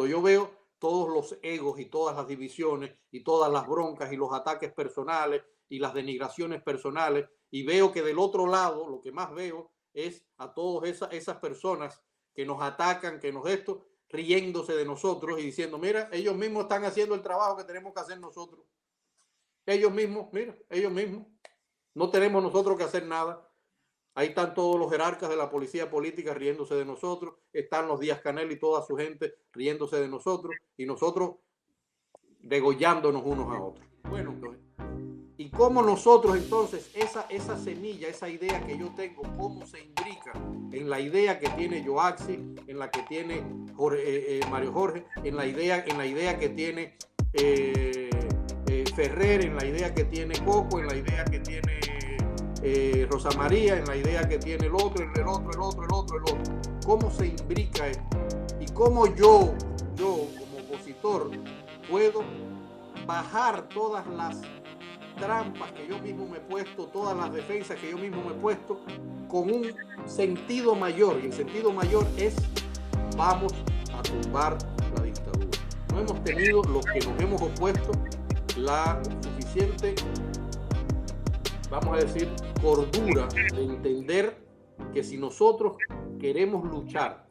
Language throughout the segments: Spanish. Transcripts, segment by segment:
yo veo todos los egos y todas las divisiones y todas las broncas y los ataques personales y las denigraciones personales, y veo que del otro lado lo que más veo es a todas esas personas que nos atacan, que nos riéndose de nosotros y diciendo, mira, ellos mismos están haciendo el trabajo que tenemos que hacer nosotros. Ellos mismos, mira, ellos mismos. No tenemos nosotros que hacer nada. Ahí están todos los jerarcas de la policía política riéndose de nosotros. Están los Díaz-Canel y toda su gente riéndose de nosotros. Y nosotros degollándonos unos a otros. Bueno, entonces, ¿y cómo nosotros entonces, esa semilla, esa idea que yo tengo, cómo se imbrica en la idea que tiene Yoaxi, en la que tiene Mario Jorge, en la idea que tiene Ferrer, en la idea que tiene Coco, en la idea que tiene Rosa María, en la idea que tiene el otro? ¿Cómo se imbrica esto? Y cómo yo como opositor puedo bajar todas las trampas que yo mismo me he puesto, todas las defensas que yo mismo me he puesto, con un sentido mayor. Y el sentido mayor es: vamos a tumbar la dictadura. No hemos tenido, los que nos hemos opuesto, la suficiente, vamos a decir, cordura de entender que si nosotros queremos luchar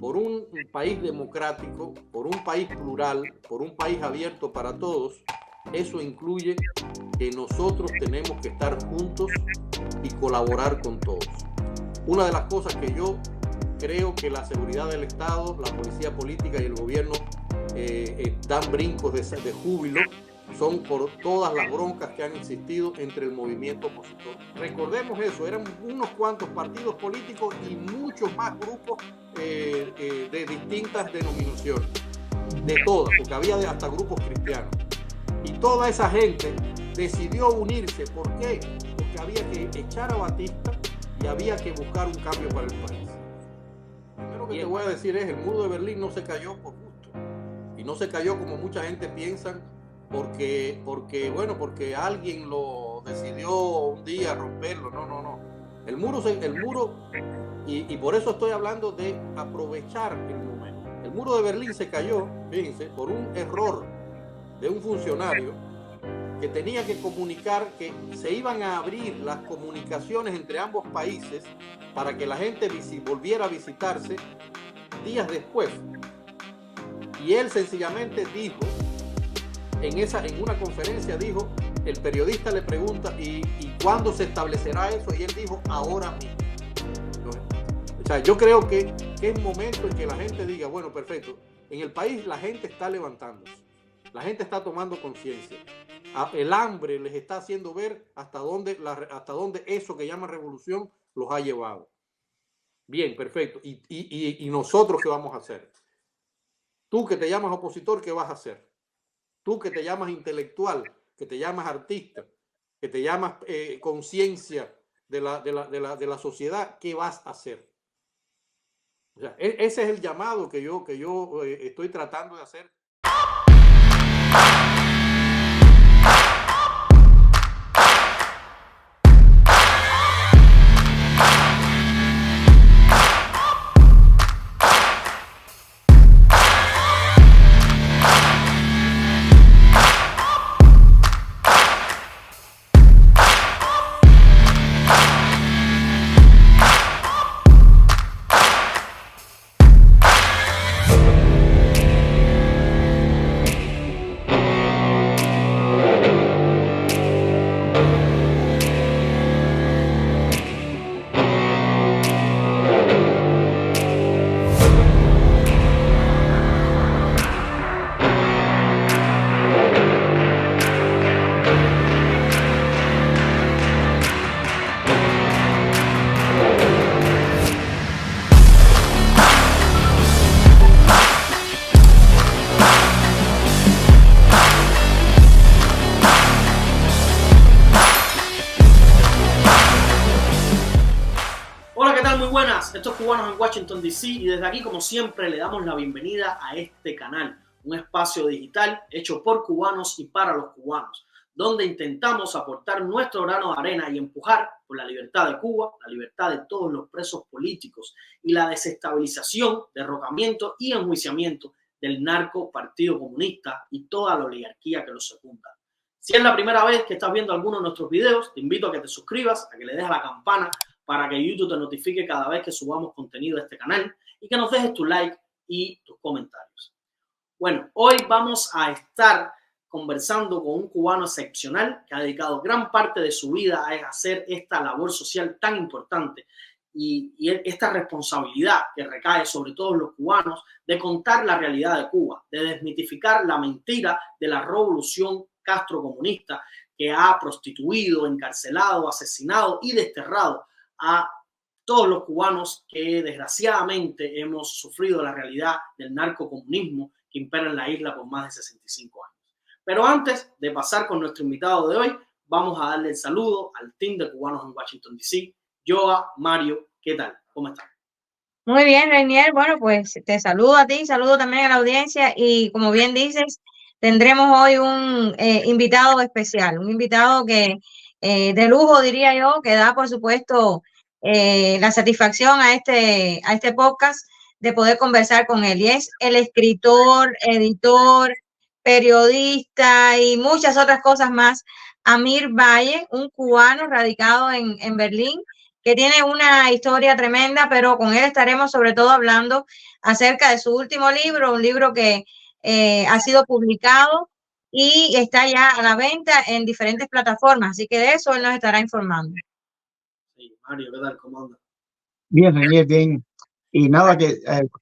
por un país democrático, por un país plural, por un país abierto para todos, eso incluye que nosotros tenemos que estar juntos y colaborar con todos. Una de las cosas que yo creo que la seguridad del Estado, la policía política y el gobierno dan brincos de júbilo son por todas las broncas que han existido entre el movimiento opositor. Recordemos eso, eran unos cuantos partidos políticos y muchos más grupos de distintas denominaciones, de todas, porque había hasta grupos cristianos. Y toda esa gente decidió unirse. ¿Por qué? Porque había que echar a Batista y había que buscar un cambio para el país. Primero que te voy a decir es, el muro de Berlín no se cayó por gusto. Y no se cayó como mucha gente piensa, porque alguien lo decidió un día romperlo. No. El muro, y por eso estoy hablando de aprovechar el momento. El muro de Berlín se cayó, fíjense, por un error de un funcionario que tenía que comunicar que se iban a abrir las comunicaciones entre ambos países para que la gente volviera a visitarse días después. Y él sencillamente dijo, en una conferencia dijo, el periodista le pregunta, ¿y cuándo se establecerá eso? Y él dijo, ahora mismo. O sea, yo creo que es momento en que la gente diga, bueno, perfecto, en el país la gente está levantándose, la gente está tomando conciencia. El hambre les está haciendo ver hasta dónde eso que llaman revolución los ha llevado. Bien, perfecto. ¿Y nosotros qué vamos a hacer? Tú que te llamas opositor, ¿qué vas a hacer? Tú que te llamas intelectual, que te llamas artista, que te llamas conciencia de la sociedad, ¿qué vas a hacer? O sea, ese es el llamado que yo estoy tratando de hacer. Estos cubanos en Washington, D.C. y desde aquí, como siempre, le damos la bienvenida a este canal, un espacio digital hecho por cubanos y para los cubanos, donde intentamos aportar nuestro grano de arena y empujar por la libertad de Cuba, la libertad de todos los presos políticos y la desestabilización, derrocamiento y enjuiciamiento del narco Partido Comunista y toda la oligarquía que lo secunda. Si es la primera vez que estás viendo alguno de nuestros videos, te invito a que te suscribas, a que le des a la campana para que YouTube te notifique cada vez que subamos contenido a este canal y que nos dejes tu like y tus comentarios. Bueno, hoy vamos a estar conversando con un cubano excepcional que ha dedicado gran parte de su vida a hacer esta labor social tan importante y esta responsabilidad que recae sobre todos los cubanos de contar la realidad de Cuba, de desmitificar la mentira de la revolución castrocomunista que ha prostituido, encarcelado, asesinado y desterrado a todos los cubanos que desgraciadamente hemos sufrido la realidad del narcocomunismo que impera en la isla por más de 65 años. Pero antes de pasar con nuestro invitado de hoy, vamos a darle el saludo al team de cubanos en Washington, D.C. Joa, Mario, ¿qué tal? ¿Cómo están? Muy bien, Reinier. Bueno, pues te saludo a ti, saludo también a la audiencia y como bien dices, tendremos hoy un invitado especial, un invitado que de lujo, diría yo, que da, por supuesto, la satisfacción a este podcast de poder conversar con él. Y es el escritor, editor, periodista y muchas otras cosas más, Amir Valle, un cubano radicado en Berlín, que tiene una historia tremenda, pero con él estaremos sobre todo hablando acerca de su último libro, un libro que ha sido publicado y está ya a la venta en diferentes plataformas, así que de eso él nos estará informando. Sí, Mario, ¿qué tal? ¿Cómo anda? Bien, Reinier, bien. Y nada, que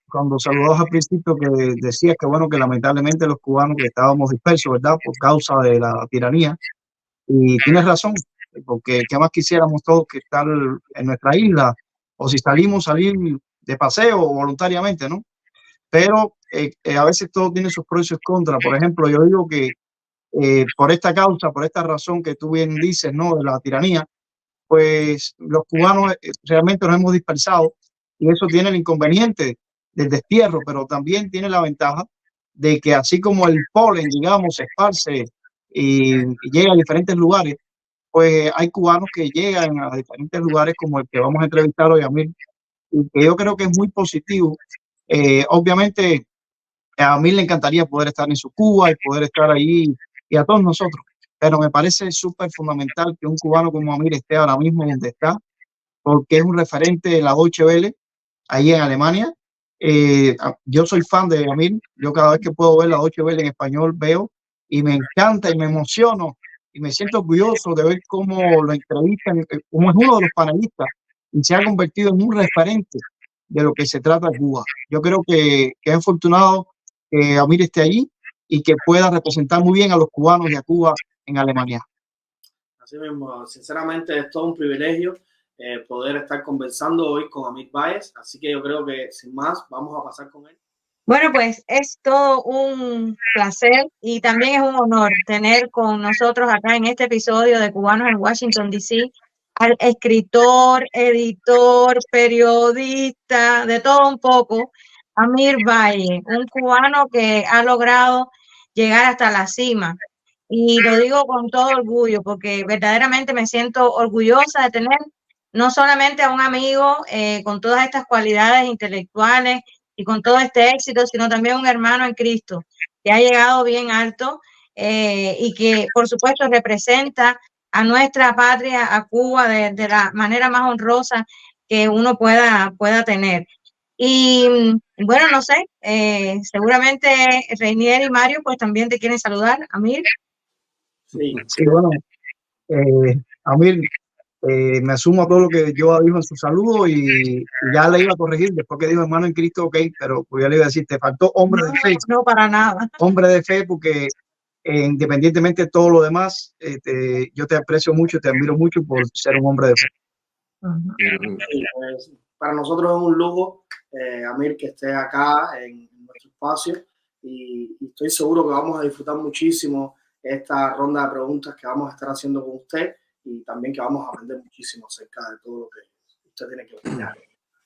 cuando saludabas al principio que decías que bueno, que lamentablemente los cubanos que estábamos dispersos, ¿verdad? Por causa de la tiranía. Y tienes razón, porque qué más quisiéramos todos que estar en nuestra isla, o si salimos, salir de paseo o voluntariamente, ¿no? Pero a veces todo tiene sus pros y sus contras. Por ejemplo, yo digo que por esta causa, por esta razón que tú bien dices, ¿no? De la tiranía, pues los cubanos realmente nos hemos dispersado y eso tiene el inconveniente del destierro, pero también tiene la ventaja de que así como el polen, digamos, se esparce y llega a diferentes lugares, pues hay cubanos que llegan a diferentes lugares como el que vamos a entrevistar hoy, Amir, y que yo creo que es muy positivo. Obviamente a mí le encantaría poder estar en su Cuba y poder estar ahí y a todos nosotros, pero me parece súper fundamental que un cubano como Amir esté ahora mismo donde está, porque es un referente de la Deutsche Welle ahí en Alemania. Yo soy fan de Amir, yo cada vez que puedo ver la Deutsche Welle en español veo y me encanta y me emociono y me siento orgulloso de ver cómo lo entrevistan, como es uno de los panelistas y se ha convertido en un referente de lo que se trata de Cuba. Yo creo que es afortunado que Amir esté allí y que pueda representar muy bien a los cubanos y a Cuba en Alemania. Así mismo, sinceramente es todo un privilegio poder estar conversando hoy con Amir Báez, así que yo creo que sin más vamos a pasar con él. Bueno, pues es todo un placer y también es un honor tener con nosotros acá en este episodio de Cubanos en Washington, D.C. al escritor, editor, periodista, de todo un poco, Amir Valle, un cubano que ha logrado llegar hasta la cima. Y lo digo con todo orgullo porque verdaderamente me siento orgullosa de tener no solamente a un amigo con todas estas cualidades intelectuales y con todo este éxito, sino también un hermano en Cristo que ha llegado bien alto y que por supuesto representa a nuestra patria, a Cuba, de la manera más honrosa que uno pueda tener. Y bueno, no sé, seguramente Reinier y Mario pues también te quieren saludar, Amir. Sí, Sí, bueno, Amir, me sumo a todo lo que yo dijo en su saludo y ya le iba a corregir después que dijo hermano en Cristo, ok, pero pues ya le iba a decir, te faltó hombre de fe. No, para nada. Hombre de fe, porque independientemente de todo lo demás, yo te aprecio mucho, te admiro mucho por ser un hombre de fe. Sí, pues, para nosotros es un lujo, Amir, que esté acá en nuestro espacio y estoy seguro que vamos a disfrutar muchísimo esta ronda de preguntas que vamos a estar haciendo con usted y también que vamos a aprender muchísimo acerca de todo lo que usted tiene que opinar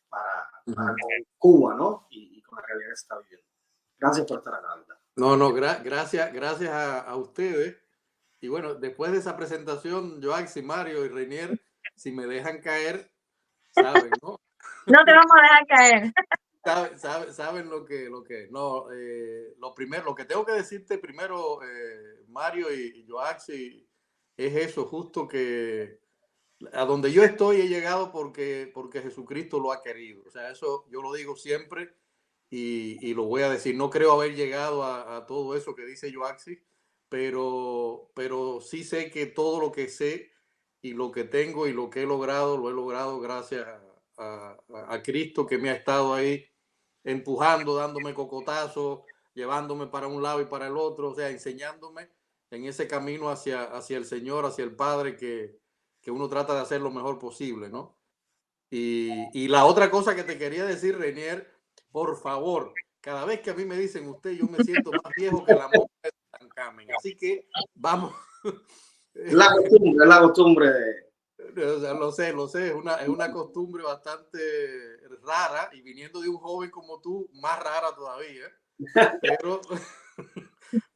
para Cuba, ¿no? Y con la realidad que se está viviendo. Gracias por estar acá, ¿verdad? No, gracias a ustedes. Y bueno, después de esa presentación, Joax y Mario y Reinier, si me dejan caer, saben, ¿no? No te vamos a dejar caer. saben lo que no, lo que tengo que decirte primero, Mario y Joaxi, es eso, justo que a donde yo estoy he llegado porque Jesucristo lo ha querido. O sea, eso yo lo digo siempre y lo voy a decir. No creo haber llegado a todo eso que dice Joaxi, pero sí sé que todo lo que sé y lo que tengo y lo que he logrado, lo he logrado gracias a Cristo, que me ha estado ahí empujando, dándome cocotazos, llevándome para un lado y para el otro, o sea, enseñándome en ese camino hacia el Señor, hacia el Padre, que uno trata de hacer lo mejor posible, ¿no? Y la otra cosa que te quería decir, Renier, por favor, cada vez que a mí me dicen usted, yo me siento más viejo que la monja de Tutankamón. Así que vamos. La costumbre, es la costumbre. O sea, lo sé, es una costumbre bastante rara y viniendo de un joven como tú, más rara todavía.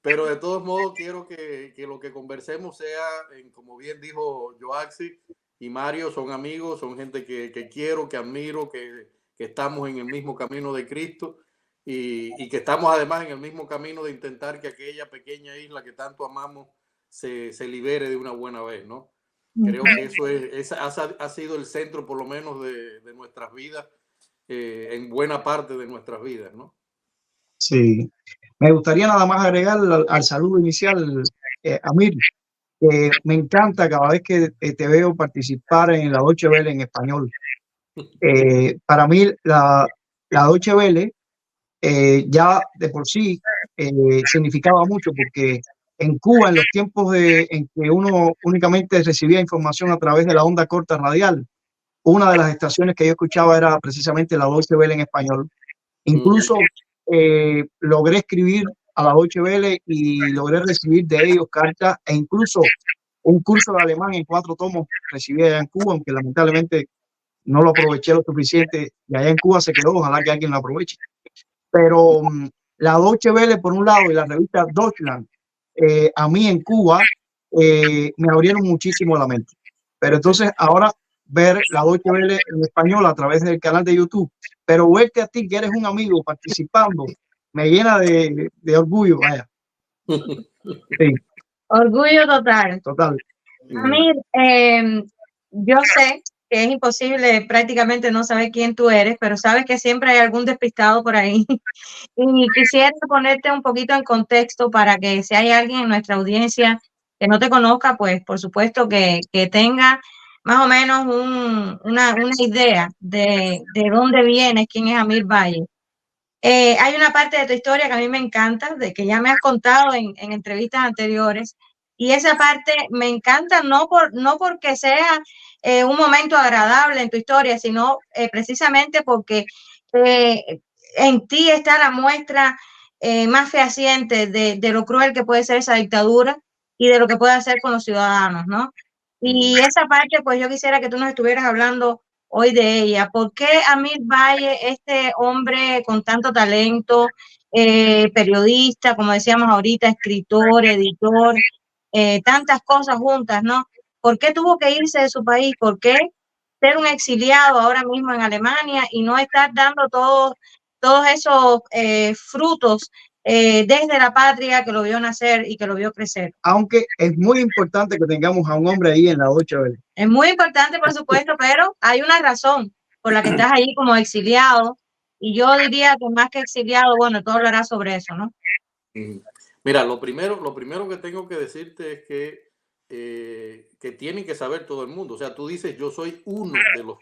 Pero de todos modos quiero que lo que conversemos sea, como bien dijo Joaxi y Mario, son amigos, son gente que quiero, que admiro, que estamos en el mismo camino de Cristo y que estamos además en el mismo camino de intentar que aquella pequeña isla que tanto amamos se libere de una buena vez, ¿no? Creo que eso ha sido el centro, por lo menos, de nuestras vidas, en buena parte de nuestras vidas, ¿no? Sí. Me gustaría nada más agregar al saludo inicial, Amir, que me encanta cada vez que te veo participar en la Deutsche Welle en español. Para mí, la Deutsche Welle ya de por sí significaba mucho, porque en Cuba, en los tiempos en que uno únicamente recibía información a través de la onda corta radial, una de las estaciones que yo escuchaba era precisamente la Deutsche Welle en español. Incluso logré escribir a la Deutsche Welle y logré recibir de ellos cartas e incluso un curso de alemán en 4 tomos recibí allá en Cuba, aunque lamentablemente no lo aproveché lo suficiente y allá en Cuba se quedó, ojalá que alguien lo aproveche. Pero la Deutsche Welle por un lado y la revista Deutschland, a mí en Cuba me abrieron muchísimo la mente. Pero entonces ahora ver la Deutsche Welle en español a través del canal de YouTube, pero verte a ti que eres un amigo participando, me llena de orgullo, vaya. Sí. Orgullo total. Total. Amir, yo sé que es imposible prácticamente no saber quién tú eres, pero sabes que siempre hay algún despistado por ahí. Y quisiera ponerte un poquito en contexto para que si hay alguien en nuestra audiencia que no te conozca, pues por supuesto que tenga más o menos una idea de dónde vienes, quién es Amir Valle. Hay una parte de tu historia que a mí me encanta, de que ya me has contado en entrevistas anteriores, y esa parte me encanta no porque sea un momento agradable en tu historia, sino precisamente porque en ti está la muestra más fehaciente de lo cruel que puede ser esa dictadura y de lo que puede hacer con los ciudadanos, ¿no? Y esa parte, pues yo quisiera que tú nos estuvieras hablando hoy de ella. ¿Por qué Amir Valle, este hombre con tanto talento, periodista, como decíamos ahorita, escritor, editor, tantas cosas juntas, ¿no? ¿Por qué tuvo que irse de su país? ¿Por qué ser un exiliado ahora mismo en Alemania y no estar dando todos esos frutos desde la patria que lo vio nacer y que lo vio crecer? Aunque es muy importante que tengamos a un hombre ahí en la Deutsche Welle. Es muy importante, por supuesto, pero hay una razón por la que estás ahí como exiliado, y yo diría que más que exiliado, bueno, tú hablarás sobre eso, ¿no? Mira, lo primero que tengo que decirte es que tiene que saber todo el mundo. O sea, tú dices, yo soy uno de los...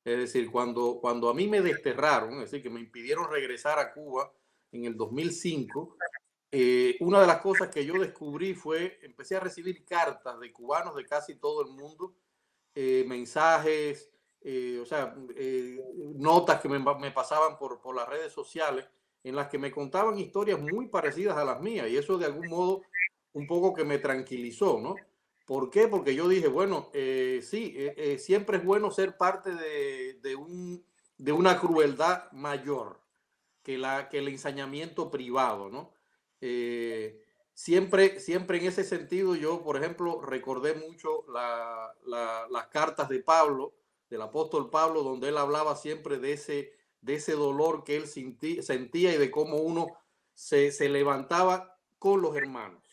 Es decir, cuando a mí me desterraron, es decir, que me impidieron regresar a Cuba en el 2005, una de las cosas que yo descubrí fue, empecé a recibir cartas de cubanos de casi todo el mundo, mensajes, o sea, notas que me pasaban por las redes sociales, en las que me contaban historias muy parecidas a las mías, y eso de algún modo un poco que me tranquilizó, ¿no? ¿Por qué? Porque yo dije, bueno, sí, siempre es bueno ser parte de una crueldad mayor que el ensañamiento privado, ¿no? Siempre en ese sentido yo, por ejemplo, recordé mucho las cartas de Pablo, del apóstol Pablo, donde él hablaba siempre de de ese dolor que él sentía y de cómo uno se levantaba con los hermanos.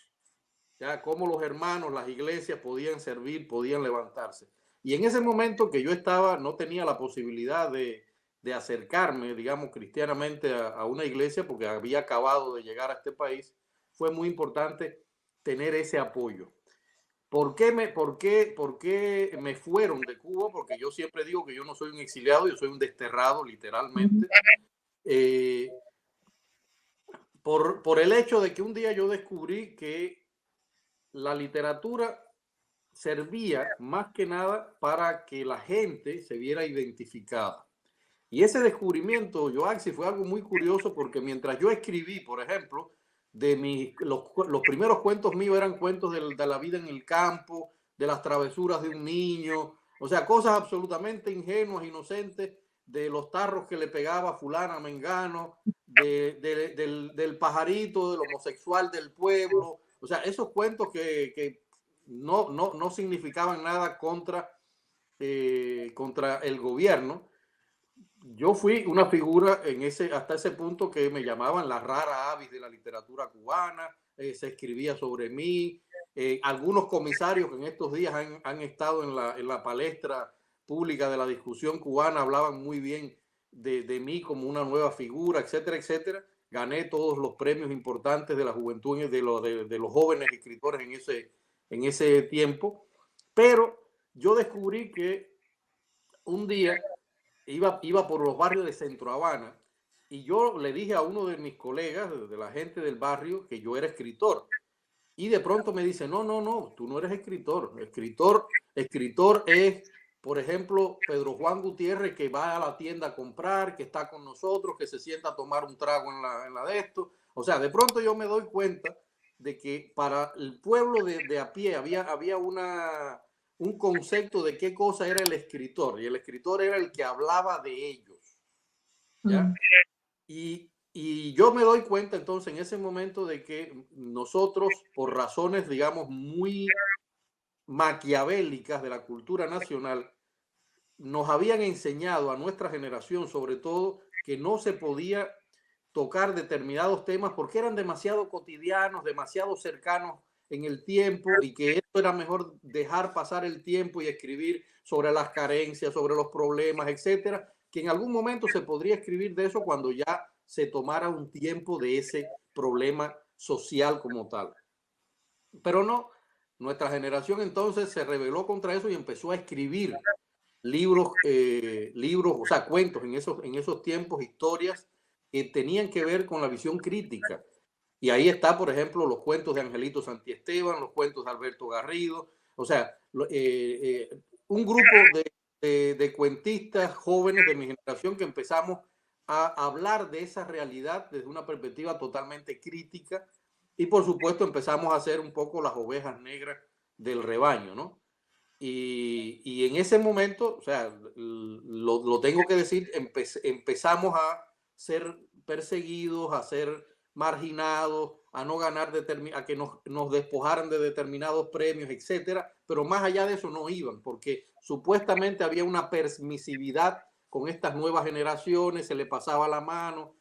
Ya, cómo los hermanos, las iglesias podían servir, podían levantarse. Y en ese momento que yo estaba, no tenía la posibilidad de acercarme, digamos, cristianamente a una iglesia, porque había acabado de llegar a este país, fue muy importante tener ese apoyo. ¿Por qué me fueron de Cuba? Porque yo siempre digo que yo no soy un exiliado, yo soy un desterrado, literalmente. Por el hecho de que un día yo descubrí que la literatura servía más que nada para que la gente se viera identificada. Y ese descubrimiento, Joaxi, fue algo muy curioso porque mientras yo escribí, por ejemplo, los primeros cuentos míos eran cuentos de la vida en el campo, de las travesuras de un niño, o sea, cosas absolutamente ingenuas, inocentes, de los tarros que le pegaba fulana, mengano, del pajarito, del homosexual del pueblo, o sea, esos cuentos que no significaban nada contra el gobierno. Yo fui una figura hasta ese punto que me llamaban la rara avis de la literatura cubana, se escribía sobre mí. Algunos comisarios que en estos días han estado en la palestra pública de la discusión cubana hablaban muy bien de mí como una nueva figura, etcétera, etcétera. Gané todos los premios importantes de la juventud, de los jóvenes escritores en ese tiempo. Pero yo descubrí que un día iba por los barrios de Centro Habana y yo le dije a uno de mis colegas, de la gente del barrio, que yo era escritor. Y de pronto me dice, no, tú no eres escritor. Escritor es, por ejemplo, Pedro Juan Gutiérrez, que va a la tienda a comprar, que está con nosotros, que se sienta a tomar un trago en la de esto. O sea, de pronto yo me doy cuenta de que para el pueblo de a pie había un concepto de qué cosa era el escritor, y el escritor era el que hablaba de ellos, ¿ya? Y yo me doy cuenta entonces en ese momento de que nosotros, por razones, digamos, muy maquiavélicas de la cultura nacional, nos habían enseñado a nuestra generación, sobre todo, que no se podía tocar determinados temas porque eran demasiado cotidianos, demasiado cercanos en el tiempo, y que esto era mejor dejar pasar el tiempo y escribir sobre las carencias, sobre los problemas, etcétera, que en algún momento se podría escribir de eso cuando ya se tomara un tiempo de ese problema social como tal. Pero no, nuestra generación entonces se rebeló contra eso y empezó a escribir libros, o sea, cuentos en esos tiempos, historias que tenían que ver con la visión crítica. Y ahí está, por ejemplo, los cuentos de Angelito Santiesteban, los cuentos de Alberto Garrido, o sea, un grupo de cuentistas jóvenes de mi generación que empezamos a hablar de esa realidad desde una perspectiva totalmente crítica, y por supuesto empezamos a hacer un poco las ovejas negras del rebaño, ¿no? Y en ese momento, o sea, lo tengo que decir, empezamos a ser perseguidos, a ser marginados, a no ganar, a que nos despojaran de determinados premios, etcétera, pero más allá de eso no iban, porque supuestamente había una permisividad con estas nuevas generaciones, se le pasaba la mano.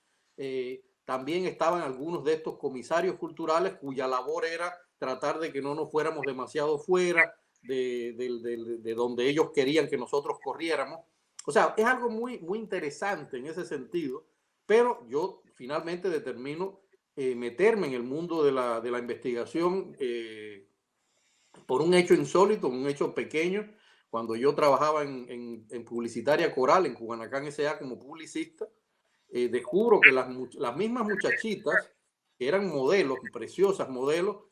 También estaban algunos de estos comisarios culturales cuya labor era tratar de que no nos fuéramos demasiado fuera de donde ellos querían que nosotros corriéramos. O sea, es algo muy, muy interesante en ese sentido, pero yo finalmente determino meterme en el mundo de la investigación por un hecho insólito, un hecho pequeño. Cuando yo trabajaba en Publicitaria Coral, en Cubanacán S.A. como publicista, descubro que las mismas muchachitas, que eran modelos, preciosas modelos,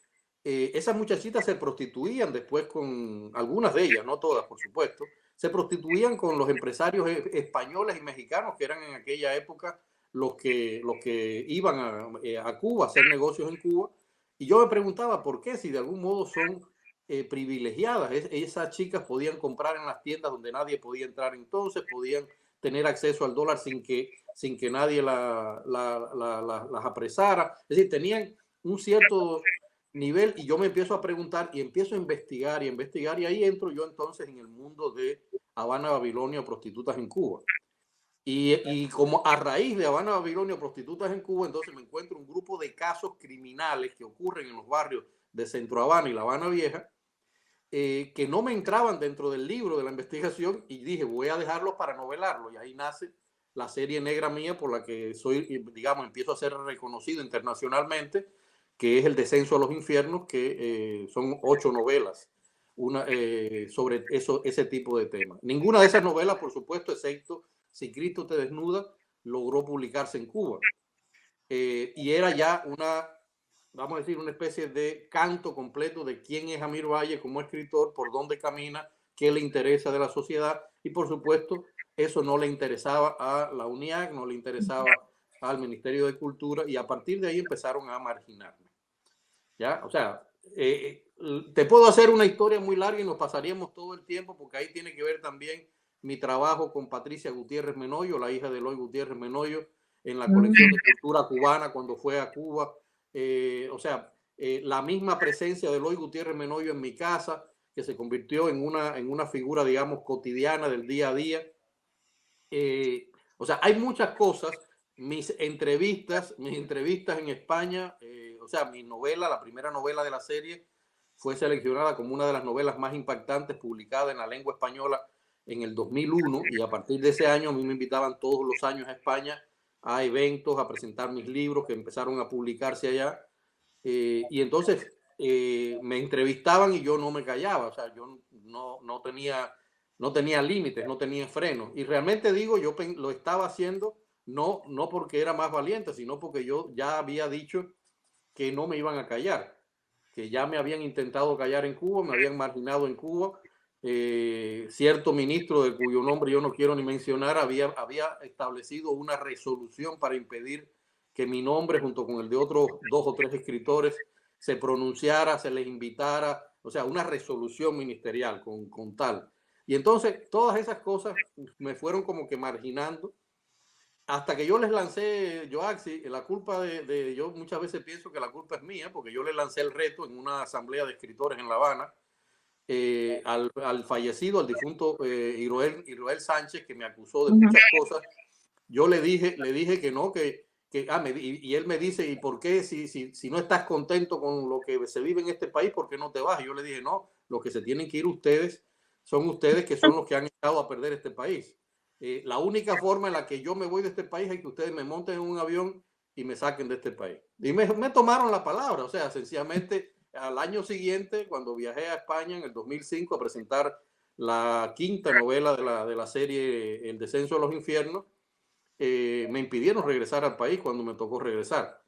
esas muchachitas se prostituían después con algunas de ellas, no todas, por supuesto, se prostituían con los empresarios españoles y mexicanos que eran en aquella época los que iban a Cuba a hacer negocios en Cuba. Y yo me preguntaba por qué, si de algún modo son privilegiadas. Esas chicas podían comprar en las tiendas donde nadie podía entrar entonces, podían tener acceso al dólar sin que nadie las apresara. Es decir, tenían un cierto nivel, y yo me empiezo a preguntar y empiezo a investigar, y ahí entro yo entonces en el mundo de Habana, Babilonia, prostitutas en Cuba. Y como a raíz de Habana, Babilonia, prostitutas en Cuba, entonces me encuentro un grupo de casos criminales que ocurren en los barrios de Centro Habana y La Habana Vieja, que no me entraban dentro del libro de la investigación, y dije, voy a dejarlo para novelarlo. Y ahí nace la serie negra mía por la que soy, digamos, empiezo a ser reconocido internacionalmente, que es El descenso a los infiernos, que son 8 novelas sobre ese tipo de temas. Ninguna de esas novelas, por supuesto, excepto Si Cristo te desnuda, logró publicarse en Cuba. Y era ya vamos a decir, una especie de canto completo de quién es Amir Valle como escritor, por dónde camina, qué le interesa de la sociedad, y por supuesto eso no le interesaba a la UNIAC, no le interesaba al Ministerio de Cultura, y a partir de ahí empezaron a marginarme. ¿Ya? O sea, te puedo hacer una historia muy larga y nos pasaríamos todo el tiempo, porque ahí tiene que ver también mi trabajo con Patricia Gutiérrez Menoyo, la hija de Eloy Gutiérrez Menoyo, en la colección de cultura cubana cuando fue a Cuba. O sea, la misma presencia de Eloy Gutiérrez Menoyo en mi casa, que se convirtió en una figura, digamos, cotidiana del día a día. O sea, hay muchas cosas. Mis entrevistas en España, o sea, mi novela, la primera novela de la serie, fue seleccionada como una de las novelas más impactantes publicada en la lengua española en el 2001, y a partir de ese año a mí me invitaban todos los años a España a eventos, a presentar mis libros que empezaron a publicarse allá, y entonces me entrevistaban y yo no me callaba, o sea, yo no tenía límites, no tenía frenos, y realmente digo, yo lo estaba haciendo no porque era más valiente, sino porque yo ya había dicho que no me iban a callar, que ya me habían intentado callar en Cuba, me habían marginado en Cuba. Cierto ministro, de cuyo nombre yo no quiero ni mencionar, había establecido una resolución para impedir que mi nombre, junto con el de otros 2 o 3 escritores, se pronunciara, se les invitara, o sea, una resolución ministerial con tal. Y entonces todas esas cosas me fueron como que marginando, hasta que yo les lancé, Joaxi, la culpa yo muchas veces pienso que la culpa es mía, porque yo le lancé el reto en una asamblea de escritores en La Habana, al fallecido, al difunto Iroel Sánchez, que me acusó de muchas cosas. Yo le dije que no, y él me dice, ¿y por qué si no estás contento con lo que se vive en este país, por qué no te vas? Y yo le dije, no, los que se tienen que ir son ustedes, que son los que han echado a perder este país. La única forma en la que yo me voy de este país es que ustedes me monten en un avión y me saquen de este país. Y me tomaron la palabra, o sea, sencillamente al año siguiente, cuando viajé a España en el 2005 a presentar la 5ª novela de la serie El descenso a los infiernos, me impidieron regresar al país cuando me tocó regresar.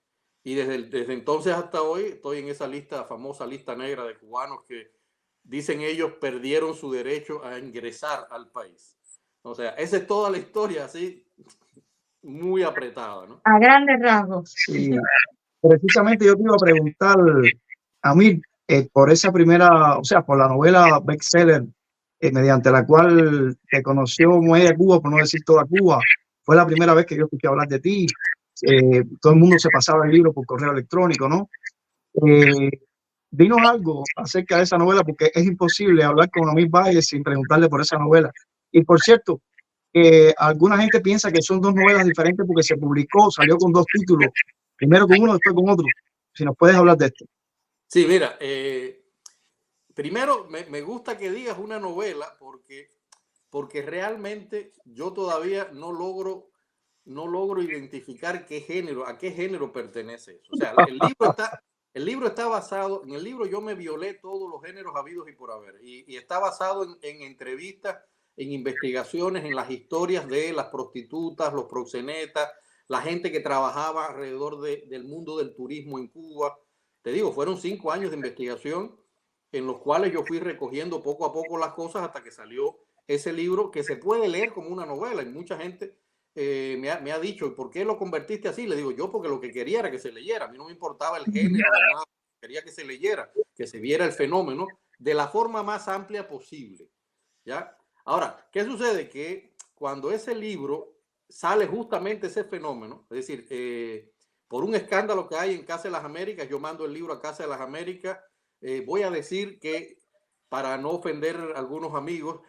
Y desde entonces hasta hoy estoy en esa famosa lista negra de cubanos que, dicen ellos, perdieron su derecho a ingresar al país. O sea, esa es toda la historia, así, muy apretada, ¿no? A grandes rasgos. Sí, precisamente yo te iba a preguntar, Amir, por esa primera, o sea, por la novela bestseller, mediante la cual te conoció media Cuba, por no decir toda Cuba. Fue la primera vez que yo escuché hablar de ti. Todo el mundo se pasaba el libro por correo electrónico, ¿no? Dinos algo acerca de esa novela, porque es imposible hablar con Amir Valle sin preguntarle por esa novela. Y por cierto, alguna gente piensa que son 2 novelas diferentes porque salió con 2 títulos, primero con uno, después con otro. Si nos puedes hablar de esto. Sí, mira, primero me gusta que digas una novela, porque realmente yo todavía no logro identificar a qué género pertenece eso. O sea, el libro está basado, en el libro yo me violé todos los géneros habidos y por haber, y está basado en entrevistas, en investigaciones, en las historias de las prostitutas, los proxenetas, la gente que trabajaba alrededor del mundo del turismo en Cuba. Te digo, fueron 5 años de investigación en los cuales yo fui recogiendo poco a poco las cosas hasta que salió ese libro, que se puede leer como una novela, y mucha gente me ha dicho, ¿por qué lo convertiste así? Le digo, yo porque lo que quería era que se leyera, a mí no me importaba el género, nada, quería que se leyera, que se viera el fenómeno de la forma más amplia posible, ¿ya? Ahora, ¿qué sucede? Que cuando ese libro sale justamente ese fenómeno, es decir, por un escándalo que hay en Casa de las Américas, yo mando el libro a Casa de las Américas, voy a decir que, para no ofender a algunos amigos,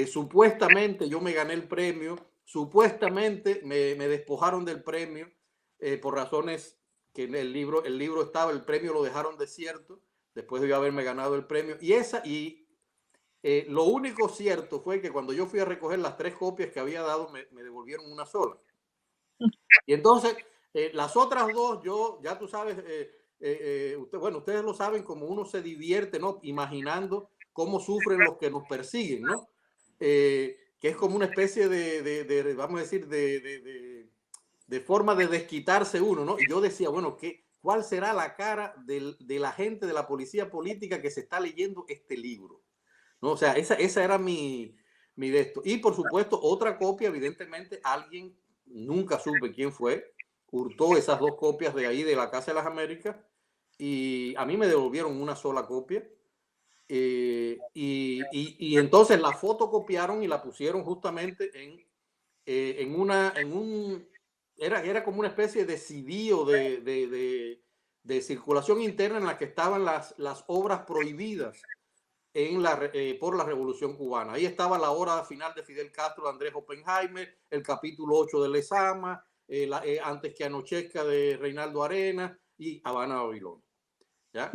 supuestamente yo me gané el premio Supuestamente me despojaron del premio por razones que en el libro estaba, el premio lo dejaron desierto después de yo haberme ganado el premio. Lo único cierto fue que cuando yo fui a recoger las 3 copias que había dado, me devolvieron una sola. Y entonces, las otras 2, ya tú sabes, ustedes lo saben, como uno se divierte, ¿no? Imaginando cómo sufren los que nos persiguen, ¿no? Que es como una especie vamos a decir, de forma de desquitarse uno, ¿no? Y yo decía, bueno, ¿cuál será la cara de la gente de la policía política que se está leyendo este libro? ¿No? O sea, esa era mi de esto. Y por supuesto, otra copia, evidentemente, alguien, nunca supe quién fue, hurtó esas 2 copias de ahí de la Casa de las Américas y a mí me devolvieron una sola copia. Y entonces la fotocopiaron y la pusieron justamente era como una especie de CD o de circulación interna en la que estaban las obras prohibidas por la Revolución Cubana. Ahí estaba La hora final de Fidel Castro de Andrés Oppenheimer, el capítulo 8 de Lezama, Antes que anochezca de Reinaldo Arenas y Habana, Babilonia. ¿Ya?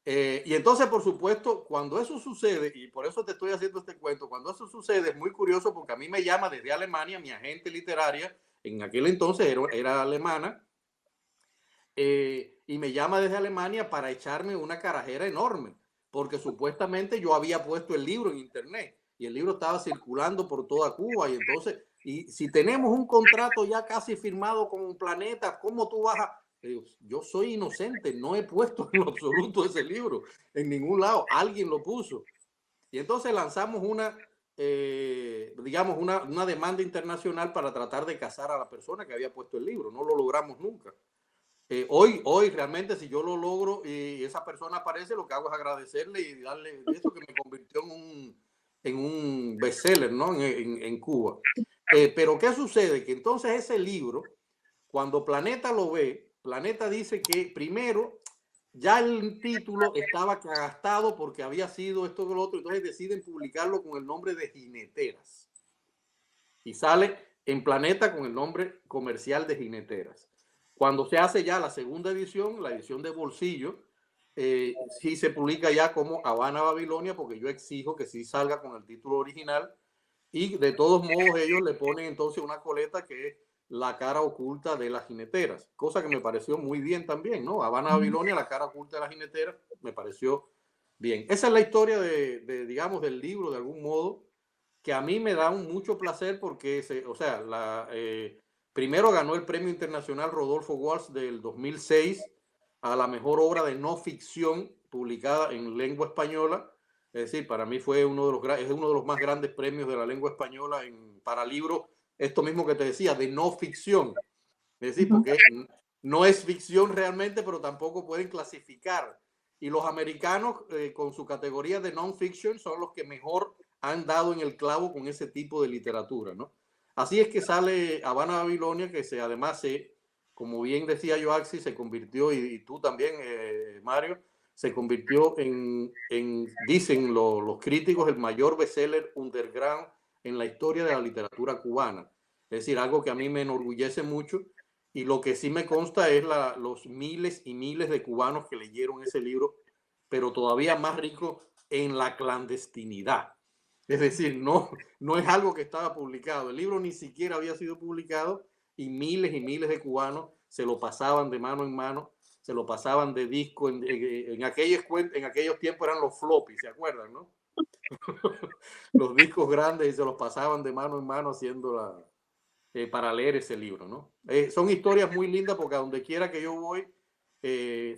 Y entonces, por supuesto, cuando eso sucede, y por eso te estoy haciendo este cuento, cuando eso sucede es muy curioso porque a mí me llama desde Alemania mi agente literaria, en aquel entonces era alemana, y me llama desde Alemania para echarme una carajera enorme, porque supuestamente yo había puesto el libro en internet y el libro estaba circulando por toda Cuba. Y entonces, y si tenemos un contrato ya casi firmado con Planeta, ¿cómo tú vas a...? Yo soy inocente, no he puesto en lo absoluto ese libro en ningún lado, alguien lo puso. Y entonces lanzamos una demanda internacional para tratar de cazar a la persona que había puesto el libro. No lo logramos nunca. Hoy realmente, si yo lo logro y esa persona aparece, lo que hago es agradecerle y darle eso que me convirtió en un bestseller, ¿no? en Cuba. Pero ¿qué sucede? Que entonces ese libro, cuando Planeta lo ve, Planeta dice que primero ya el título estaba gastado porque había sido esto que lo otro, entonces deciden publicarlo con el nombre de Jineteras. Y sale en Planeta con el nombre comercial de Jineteras. Cuando se hace ya la segunda edición, la edición de bolsillo, sí se publica ya como Habana, Babilonia, porque yo exijo que sí salga con el título original. Y de todos modos ellos le ponen entonces una coleta que es La cara oculta de las jineteras, cosa que me pareció muy bien también, ¿no? Habana, Babilonia, La cara oculta de las jineteras, me pareció bien. Esa es la historia digamos, del libro, de algún modo, que a mí me da mucho placer porque, primero ganó el Premio Internacional Rodolfo Walsh del 2006 a la mejor obra de no ficción publicada en lengua española. Es decir, para mí es uno de los más grandes premios de la lengua española para libros, esto mismo que te decía, de no ficción. Es decir, porque no es ficción realmente, pero tampoco pueden clasificar. Y los americanos, con su categoría de non-fiction, son los que mejor han dado en el clavo con ese tipo de literatura, ¿no? Así es que sale Habana, Babilonia, que además, como bien decía yo, Axi, se convirtió, y tú también, Mario, se convirtió dicen los críticos, el mayor bestseller underground en la historia de la literatura cubana. Es decir, algo que a mí me enorgullece mucho, y lo que sí me consta es los miles y miles de cubanos que leyeron ese libro, pero todavía más rico en la clandestinidad. Es decir, no es algo que estaba publicado. El libro ni siquiera había sido publicado y miles de cubanos se lo pasaban de mano en mano, se lo pasaban de disco. En aquellos tiempos eran los floppy, ¿se acuerdan, no? Los discos grandes, y se los pasaban de mano en mano haciendo para leer ese libro, ¿no? Son historias muy lindas porque a donde quiera que yo voy,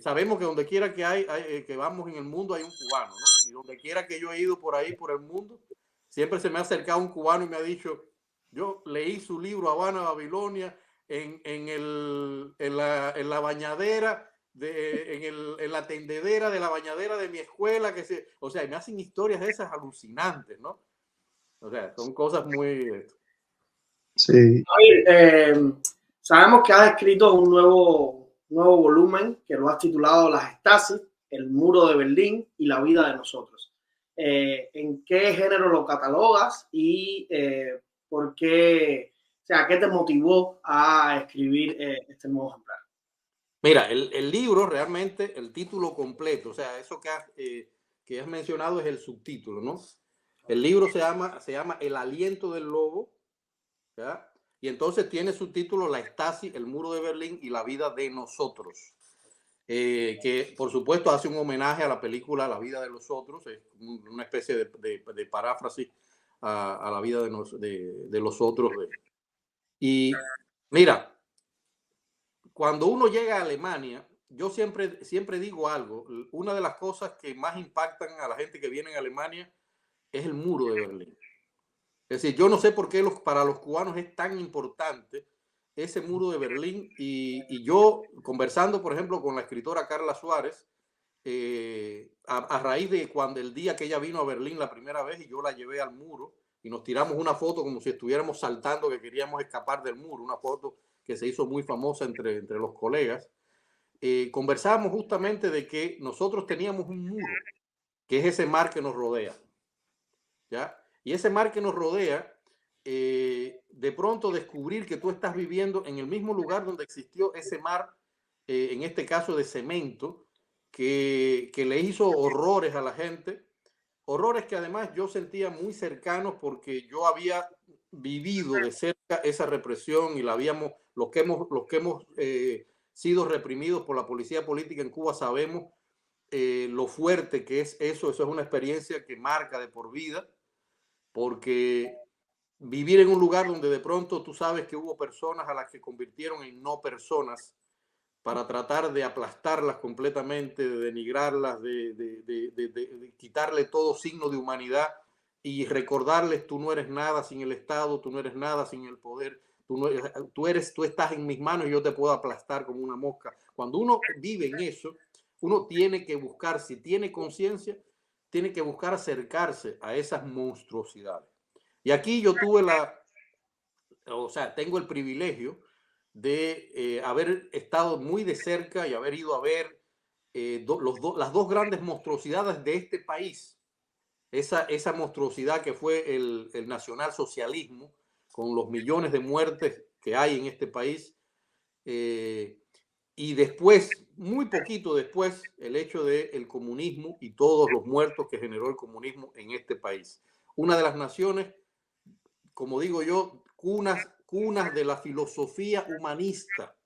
sabemos que donde quiera que vamos en el mundo hay un cubano, ¿no? Y donde quiera que yo he ido por ahí, por el mundo, siempre se me ha acercado un cubano y me ha dicho, yo leí su libro Habana, Babilonia en la bañadera, en la tendedera de la bañadera de mi escuela, o sea, me hacen historias de esas alucinantes, ¿no? O sea, son cosas muy... Sí. Sabemos que has escrito un nuevo volumen que lo has titulado Las Estasis, El Muro de Berlín y la vida de nosotros. ¿En qué género lo catalogas y por qué O sea, ¿qué te motivó a escribir este nuevo ejemplar? Mira, el libro realmente, el título completo, o sea, eso que has mencionado es el subtítulo, ¿no? El libro se llama El aliento del lobo, ¿ya? Y entonces tiene subtítulo La Stasi, el muro de Berlín y la vida de nosotros. Que por supuesto hace un homenaje a la película La vida de los otros, es una especie de paráfrasis a la vida de los otros. Y mira, cuando uno llega a Alemania, yo siempre digo algo, una de las cosas que más impactan a la gente que viene a Alemania es el muro de Berlín. Es decir, yo no sé por qué para los cubanos es tan importante ese muro de Berlín y yo conversando, por ejemplo, con la escritora Carla Suárez, a raíz de cuando el día que ella vino a Berlín la primera vez y yo la llevé al muro y nos tiramos una foto como si estuviéramos saltando, que queríamos escapar del muro, una foto que se hizo muy famosa entre los colegas, conversábamos justamente de que nosotros teníamos un muro, que es ese mar que nos rodea, ¿ya? Y ese mar que nos rodea, de pronto descubrir que tú estás viviendo en el mismo lugar donde existió ese mar, en este caso de cemento, que le hizo horrores a la gente, horrores que además yo sentía muy cercanos porque yo había vivido de cerca esa represión y los que hemos sido reprimidos por la policía política en Cuba sabemos lo fuerte que es eso es una experiencia que marca de por vida, porque vivir en un lugar donde de pronto tú sabes que hubo personas a las que convirtieron en no personas para tratar de aplastarlas completamente, de denigrarlas, de quitarle todo signo de humanidad y recordarles tú no eres nada sin el Estado, tú no eres nada sin el poder, tú estás en mis manos y yo te puedo aplastar como una mosca. Cuando uno vive en eso, uno tiene que buscar, si tiene conciencia, tiene que buscar acercarse a esas monstruosidades. Y aquí yo tengo el privilegio de haber estado muy de cerca y haber ido a ver las dos grandes monstruosidades de este país. Esa monstruosidad que fue el nacionalsocialismo, con los millones de muertes que hay en este país. Y después, muy poquito después, el hecho del comunismo y todos los muertos que generó el comunismo en este país. Una de las naciones, como digo yo, cunas de la filosofía humanista,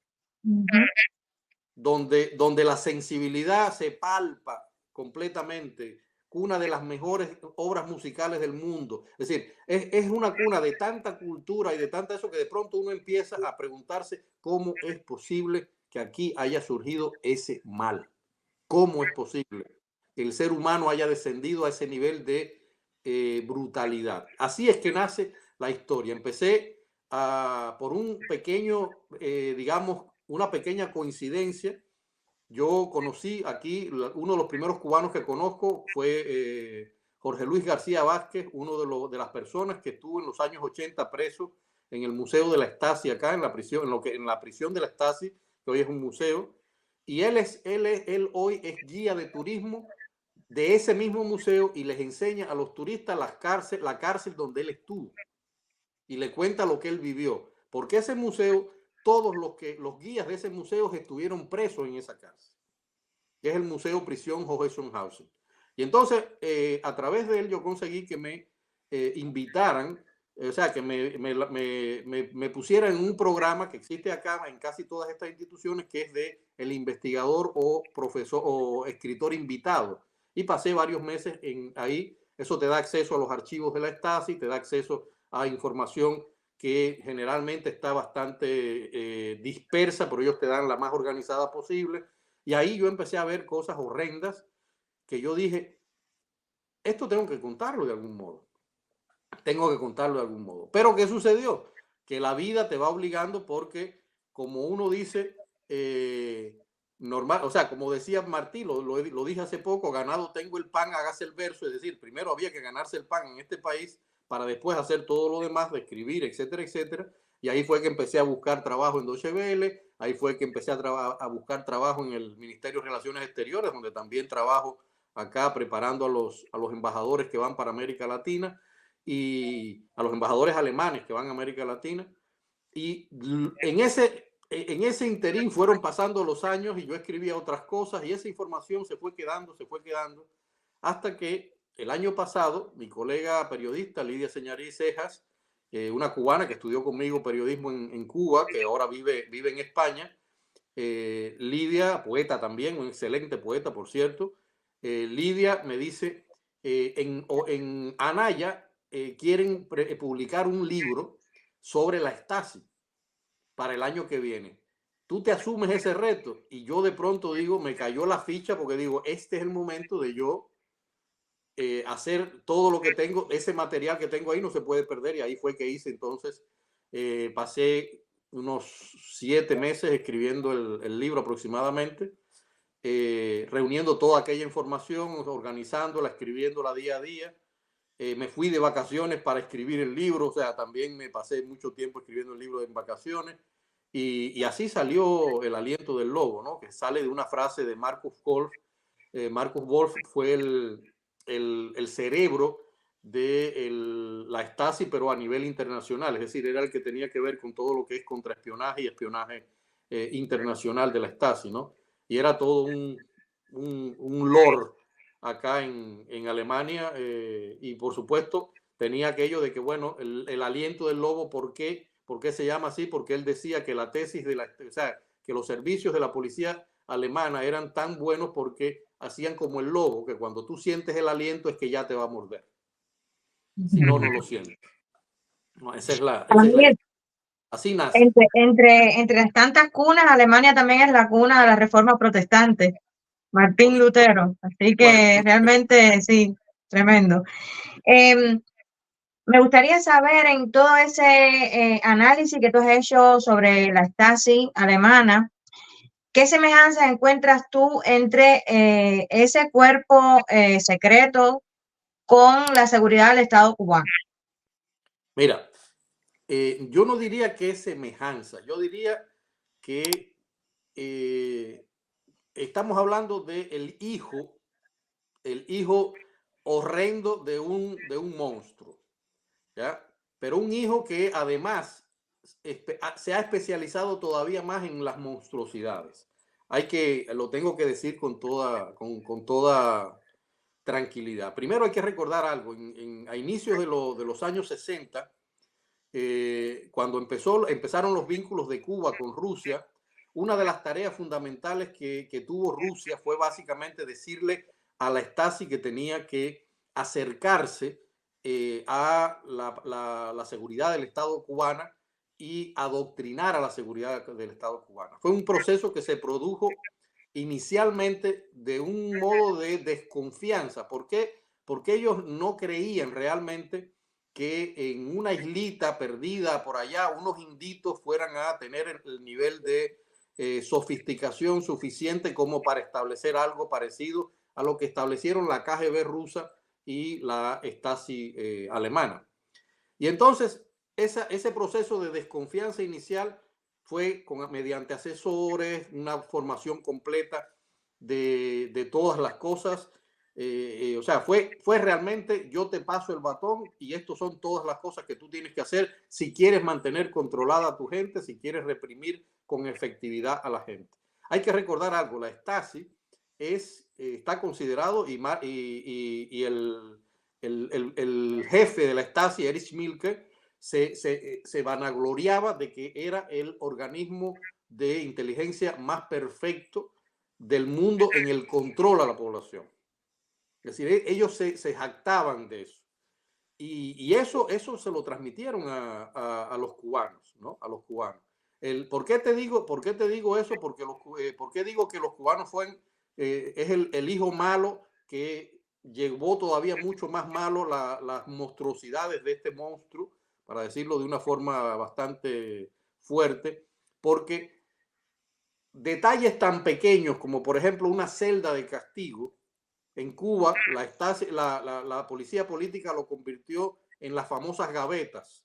donde la sensibilidad se palpa completamente, cuna de las mejores obras musicales del mundo. Es decir, es una cuna de tanta cultura y de tanta eso que de pronto uno empieza a preguntarse cómo es posible que aquí haya surgido ese mal. ¿Cómo es posible que el ser humano haya descendido a ese nivel de brutalidad? Así es que nace la historia. Empecé por un pequeño, digamos, una pequeña coincidencia. Yo conocí aquí, uno de los primeros cubanos que conozco fue Jorge Luis García Vázquez, uno de las personas que estuvo en los años 80 preso en el Museo de la Stasi, acá en la prisión, en la prisión de la Stasi, que hoy es un museo. Y él hoy es guía de turismo de ese mismo museo y les enseña a los turistas la cárcel donde él estuvo. Y le cuenta lo que él vivió. Porque ese museo, todos los guías de ese museo estuvieron presos en esa cárcel, que es el Museo Prisión Hohenschönhausen. Y entonces, a través de él, yo conseguí que me invitaran, o sea, que me pusieran en un programa que existe acá en casi todas estas instituciones, que es de el investigador o profesor o escritor invitado. Y pasé varios meses ahí. Eso te da acceso a los archivos de la Stasi, te da acceso a información que generalmente está bastante dispersa, pero ellos te dan la más organizada posible. Y ahí yo empecé a ver cosas horrendas que yo dije, esto tengo que contarlo de algún modo. Tengo que contarlo de algún modo. Pero ¿qué sucedió? Que la vida te va obligando porque, como uno dice, normal, o sea, como decía Martí, lo dije hace poco, ganado tengo el pan, hágase el verso. Es decir, primero había que ganarse el pan en este país para después hacer todo lo demás, de escribir, etcétera, etcétera. Y ahí fue que empecé a buscar trabajo en Deutsche Welle, ahí fue que empecé a buscar trabajo en el Ministerio de Relaciones Exteriores, donde también trabajo acá preparando a los embajadores que van para América Latina y a los embajadores alemanes que van a América Latina. Y en ese interín fueron pasando los años y yo escribía otras cosas y esa información se fue quedando, hasta que el año pasado mi colega periodista Lidia Señarí Cejas, una cubana que estudió conmigo periodismo en Cuba, que ahora vive en España, Lidia, poeta también, un excelente poeta, por cierto, Lidia me dice, en Anaya quieren publicar un libro sobre la Stasi para el año que viene. Tú te asumes ese reto y yo de pronto digo, me cayó la ficha porque digo, este es el momento de yo hacer todo lo que tengo, ese material que tengo ahí no se puede perder y ahí fue que hice entonces, pasé unos 7 meses escribiendo el libro aproximadamente, reuniendo toda aquella información, organizándola, escribiéndola día a día. Me fui de vacaciones para escribir el libro, o sea, también me pasé mucho tiempo escribiendo el libro en vacaciones y así salió El aliento del lobo, ¿no? Que sale de una frase de Markus Wolf. Markus Wolf fue el cerebro de la Stasi, pero a nivel internacional, es decir, era el que tenía que ver con todo lo que es contraespionaje y espionaje internacional de la Stasi, ¿no? Y era todo un lord acá en Alemania, y por supuesto tenía aquello de que, bueno, el aliento del lobo, ¿por qué se llama así? Porque él decía que la tesis o sea, que los servicios de la policía alemana eran tan buenos porque hacían como el lobo, que cuando tú sientes el aliento es que ya te va a morder. Si no, no lo sientes. No, así nace. Entre las tantas cunas, Alemania también es la cuna de la Reforma Protestante, Martín Lutero. Así que realmente sí, tremendo. Me gustaría saber, en todo ese análisis que tú has hecho sobre la Stasi alemana, ¿qué semejanzas encuentras tú entre ese cuerpo secreto con la seguridad del Estado cubano? Mira, yo no diría que es semejanza, yo diría que estamos hablando del hijo horrendo de un monstruo, ¿ya? Pero un hijo que además se ha especializado todavía más en las monstruosidades. Lo tengo que decir con toda tranquilidad. Primero hay que recordar algo. A inicios de los años 60, cuando empezaron los vínculos de Cuba con Rusia, una de las tareas fundamentales que tuvo Rusia fue básicamente decirle a la Stasi que tenía que acercarse a la seguridad del Estado cubana y adoctrinar a la seguridad del Estado cubana. Fue un proceso que se produjo inicialmente de un modo de desconfianza. ¿Por qué? Porque ellos no creían realmente que en una islita perdida por allá unos inditos fueran a tener el nivel de sofisticación suficiente como para establecer algo parecido a lo que establecieron la KGB rusa y la Stasi alemana. Y entonces ese proceso de desconfianza inicial fue mediante asesores, una formación completa de todas las cosas. O sea, fue realmente, yo te paso el batón y estos son todas las cosas que tú tienes que hacer si quieres mantener controlada a tu gente, si quieres reprimir con efectividad a la gente. Hay que recordar algo, la Stasi está considerado y el jefe de la Stasi, Erich Mielke, se vanagloriaba de que era el organismo de inteligencia más perfecto del mundo en el control a la población. Es decir, ellos se jactaban de eso. Y eso se lo transmitieron a los cubanos, ¿no? A los cubanos. ¿Por qué te digo eso? ¿Por qué digo que los cubanos es el hijo malo que llevó todavía mucho más malo las monstruosidades de este monstruo, para decirlo de una forma bastante fuerte? Porque detalles tan pequeños como, por ejemplo, una celda de castigo, en Cuba la policía política lo convirtió en las famosas gavetas,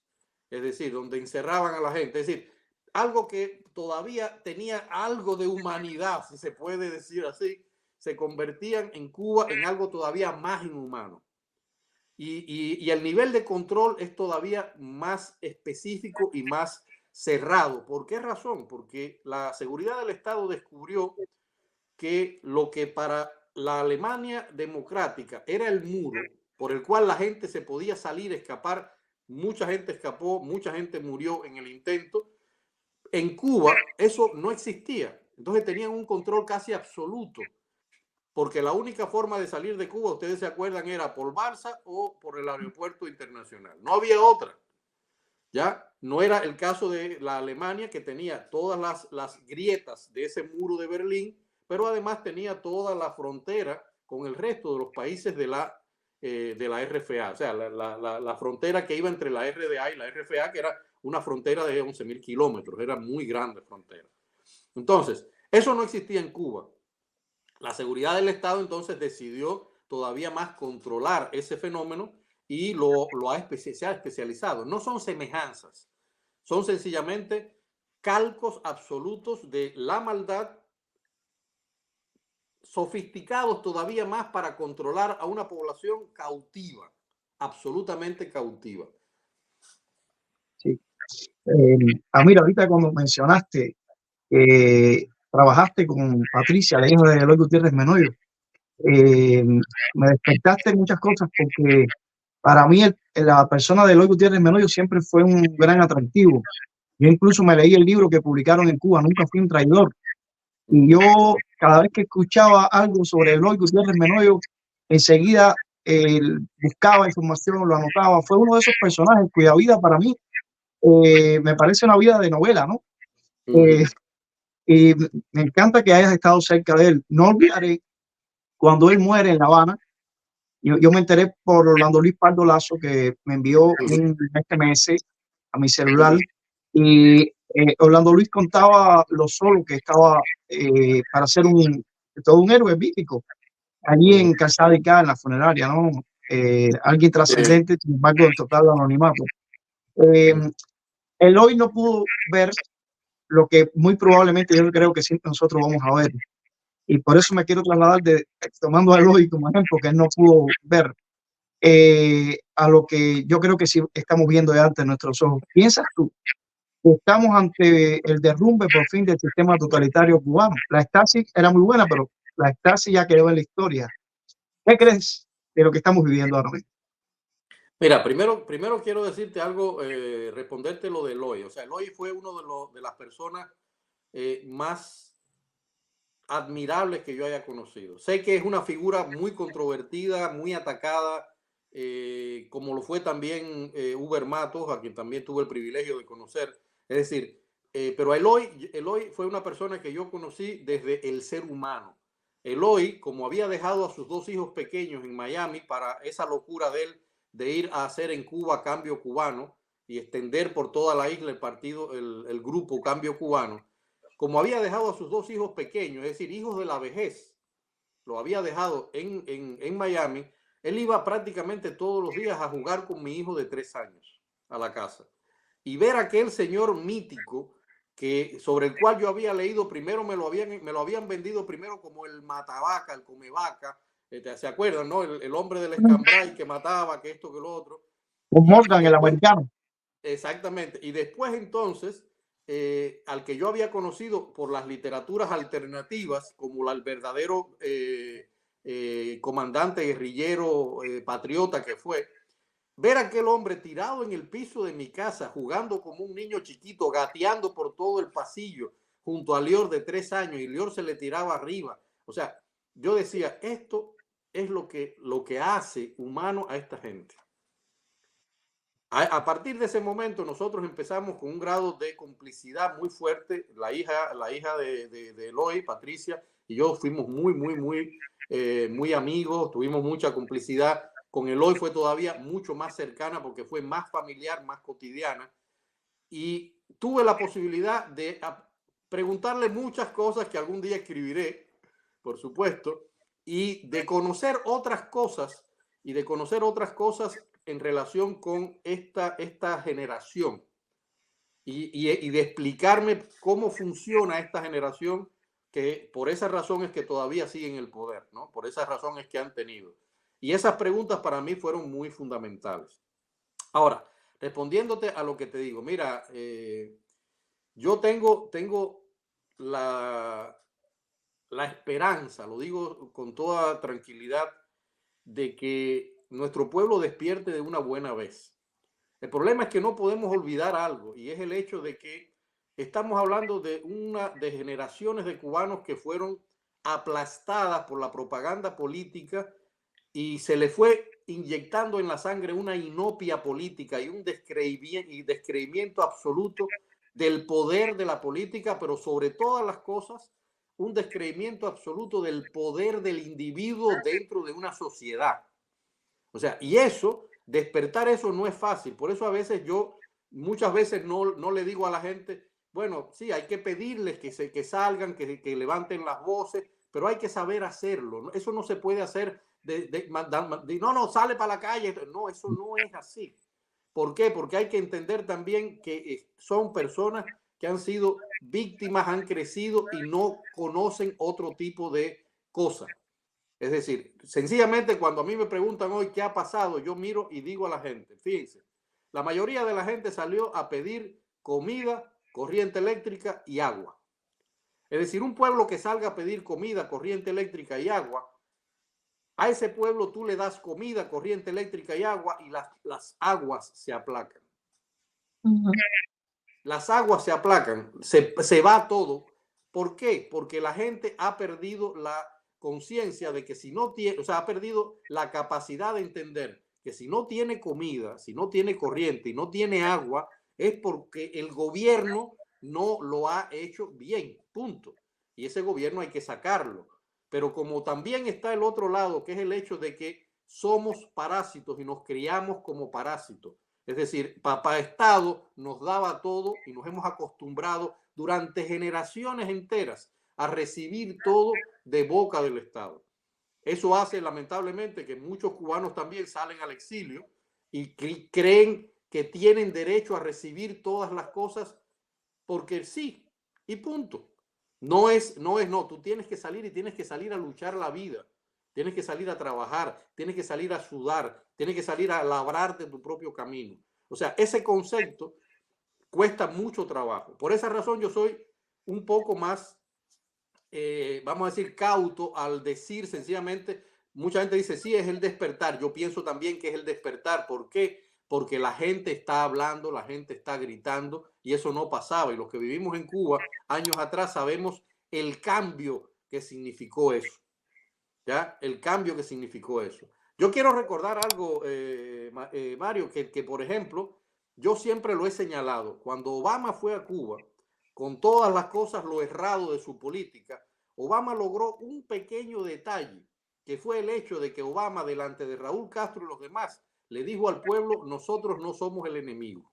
es decir, donde encerraban a la gente. Es decir, algo que todavía tenía algo de humanidad, si se puede decir así, se convertían en Cuba en algo todavía más inhumano. Y el nivel de control es todavía más específico y más cerrado. ¿Por qué razón? Porque la seguridad del Estado descubrió que lo que para la Alemania democrática era el muro por el cual la gente se podía salir, escapar, mucha gente escapó, mucha gente murió en el intento. En Cuba eso no existía. Entonces tenían un control casi absoluto, porque la única forma de salir de Cuba, ustedes se acuerdan, era por Balsa o por el aeropuerto internacional. No había otra. Ya no era el caso de la Alemania, que tenía todas las grietas de ese muro de Berlín, pero además tenía toda la frontera con el resto de los países de la RFA, o sea, la frontera que iba entre la RDA y la RFA, que era una frontera de 11.000 kilómetros, era muy grande frontera. Entonces, eso no existía en Cuba. La seguridad del Estado entonces decidió todavía más controlar ese fenómeno y se ha especializado. No son semejanzas, son sencillamente calcos absolutos de la maldad, sofisticados todavía más para controlar a una población cautiva, absolutamente cautiva. Sí. Mira, ahorita cuando mencionaste que trabajaste con Patricia, la hija de Eloy Gutiérrez Menoyo, me despertaste muchas cosas, porque para mí la persona de Eloy Gutiérrez Menoyo siempre fue un gran atractivo. Yo incluso me leí el libro que publicaron en Cuba, Nunca fui un traidor. Y yo, cada vez que escuchaba algo sobre Eloy Gutiérrez Menoyo, enseguida buscaba información, lo anotaba. Fue uno de esos personajes cuya vida para mí me parece una vida de novela, ¿no? Y me encanta que hayas estado cerca de él. No olvidaré cuando él muere en La Habana. Yo me enteré por Orlando Luis Pardo Lazo, que me envió un SMS a mi celular, y Orlando Luis contaba lo solo que estaba para ser todo un héroe bíblico allí en Calzada y Cá, en la funeraria, ¿no? Alguien trascendente, sin embargo, en total anonimato. Eloy no pudo ver lo que muy probablemente yo creo que sí nosotros vamos a ver. Y por eso me quiero trasladar, tomando a Eloy como ejemplo, que él no pudo ver, a lo que yo creo que sí estamos viendo ya ante nuestros ojos. ¿Piensas tú que estamos ante el derrumbe por fin del sistema totalitario cubano? La Stasi era muy buena, pero la Stasi ya quedó en la historia. ¿Qué crees de lo que estamos viviendo ahora mismo? Mira, primero quiero decirte algo, responderte lo de Eloy. O sea, Eloy fue uno de las personas más admirables que yo haya conocido. Sé que es una figura muy controvertida, muy atacada, como lo fue también Uber Matos, a quien también tuve el privilegio de conocer. Es decir, pero Eloy fue una persona que yo conocí desde el ser humano. Eloy, como había dejado a sus dos hijos pequeños en Miami para esa locura de él de ir a hacer en Cuba Cambio Cubano y extender por toda la isla el grupo Cambio Cubano, como había dejado a sus dos hijos pequeños, es decir, hijos de la vejez, lo había dejado en Miami, él iba prácticamente todos los días a jugar con mi hijo de 3 años a la casa. Y ver a aquel señor mítico sobre el cual yo había leído primero, me lo habían vendido primero como el matavaca, el comevaca, ¿se acuerdan, no? El hombre del escambray que mataba, que esto, que lo otro. Con Morgan, después, el americano. Exactamente. Y después entonces, al que yo había conocido por las literaturas alternativas, como el verdadero comandante guerrillero patriota que fue, ver a aquel hombre tirado en el piso de mi casa, jugando como un niño chiquito, gateando por todo el pasillo, junto a Lior de 3 años, y Lior se le tiraba arriba. O sea, yo decía, esto es lo que hace humano a esta gente. A partir de ese momento nosotros empezamos con un grado de complicidad muy fuerte. La hija de Eloy, Patricia, y yo fuimos muy amigos, tuvimos mucha complicidad. Con Eloy fue todavía mucho más cercana porque fue más familiar, más cotidiana. Y tuve la posibilidad de preguntarle muchas cosas que algún día escribiré, por supuesto, y de conocer otras cosas en relación con esta generación y de explicarme cómo funciona esta generación, que por esa razón es que todavía siguen el poder, ¿no? Por esa razón es que han tenido. Y esas preguntas para mí fueron muy fundamentales. Ahora, respondiéndote a lo que te digo, mira, Yo tengo la esperanza, lo digo con toda tranquilidad, de que nuestro pueblo despierte de una buena vez. El problema es que no podemos olvidar algo, y es el hecho de que estamos hablando de generaciones de cubanos que fueron aplastadas por la propaganda política y se le fue inyectando en la sangre una inopia política y un descreimiento absoluto del poder de la política, pero sobre todas las cosas, un descreimiento absoluto del poder del individuo dentro de una sociedad. O sea, y eso, despertar eso no es fácil. Por eso a veces muchas veces no le digo a la gente, bueno, sí, hay que pedirles que salgan, que levanten las voces, pero hay que saber hacerlo. Eso no se puede hacer no, sale para la calle. No, eso no es así. ¿Por qué? Porque hay que entender también que son personas que han sido víctimas, han crecido y no conocen otro tipo de cosas. Es decir, sencillamente cuando a mí me preguntan hoy qué ha pasado, yo miro y digo a la gente, fíjense, la mayoría de la gente salió a pedir comida, corriente eléctrica y agua. Es decir, un pueblo que salga a pedir comida, corriente eléctrica y agua, a ese pueblo tú le das comida, corriente eléctrica y agua y las aguas se aplacan. Las aguas se aplacan, se va todo. ¿Por qué? Porque la gente ha perdido la conciencia de que si no tiene, o sea, ha perdido la capacidad de entender que si no tiene comida, si no tiene corriente y no tiene agua, es porque el gobierno no lo ha hecho bien, punto. Y ese gobierno hay que sacarlo. Pero como también está el otro lado, que es el hecho de que somos parásitos y nos criamos como parásitos. Es decir, papá Estado nos daba todo y nos hemos acostumbrado durante generaciones enteras a recibir todo de boca del Estado. Eso hace lamentablemente que muchos cubanos también salen al exilio y creen que tienen derecho a recibir todas las cosas porque sí, y punto. No, tú tienes que salir y tienes que salir a luchar la vida. Tienes que salir a trabajar, tienes que salir a sudar, tienes que salir a labrarte tu propio camino. O sea, ese concepto cuesta mucho trabajo. Por esa razón yo soy un poco más, vamos a decir, cauto al decir sencillamente, mucha gente dice, sí, es el despertar. Yo pienso también que es el despertar. ¿Por qué? Porque la gente está hablando, la gente está gritando y eso no pasaba. Y los que vivimos en Cuba años atrás sabemos el cambio que significó eso. ¿Ya? El cambio que significó eso. Yo quiero recordar algo, Mario, que por ejemplo, yo siempre lo he señalado. Cuando Obama fue a Cuba, con todas las cosas, lo errado de su política, Obama logró un pequeño detalle, que fue el hecho de que Obama, delante de Raúl Castro y los demás, le dijo al pueblo, nosotros no somos el enemigo.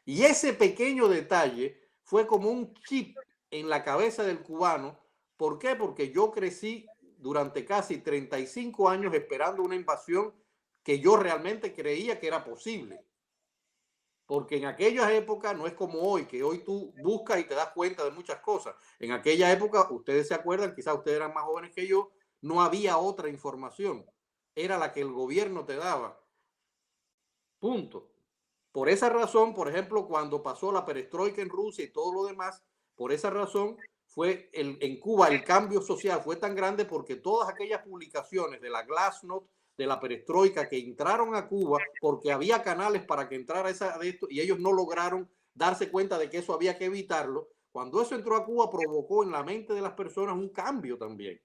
Y ese pequeño detalle fue como un chip en la cabeza del cubano. ¿Por qué? Porque yo crecí durante casi 35 años esperando una invasión que yo realmente creía que era posible. Porque en aquella época no es como hoy, que hoy tú buscas y te das cuenta de muchas cosas. En aquella época, ustedes se acuerdan, quizás ustedes eran más jóvenes que yo, no había otra información. Era la que el gobierno te daba. Punto. Por esa razón, por ejemplo, cuando pasó la perestroika en Rusia y todo lo demás, por esa razón fue en Cuba el cambio social fue tan grande porque todas aquellas publicaciones de la Glasnost, de la perestroika que entraron a Cuba porque había canales para que entrara esa de esto y ellos no lograron darse cuenta de que eso había que evitarlo. Cuando eso entró a Cuba provocó en la mente de las personas un cambio también.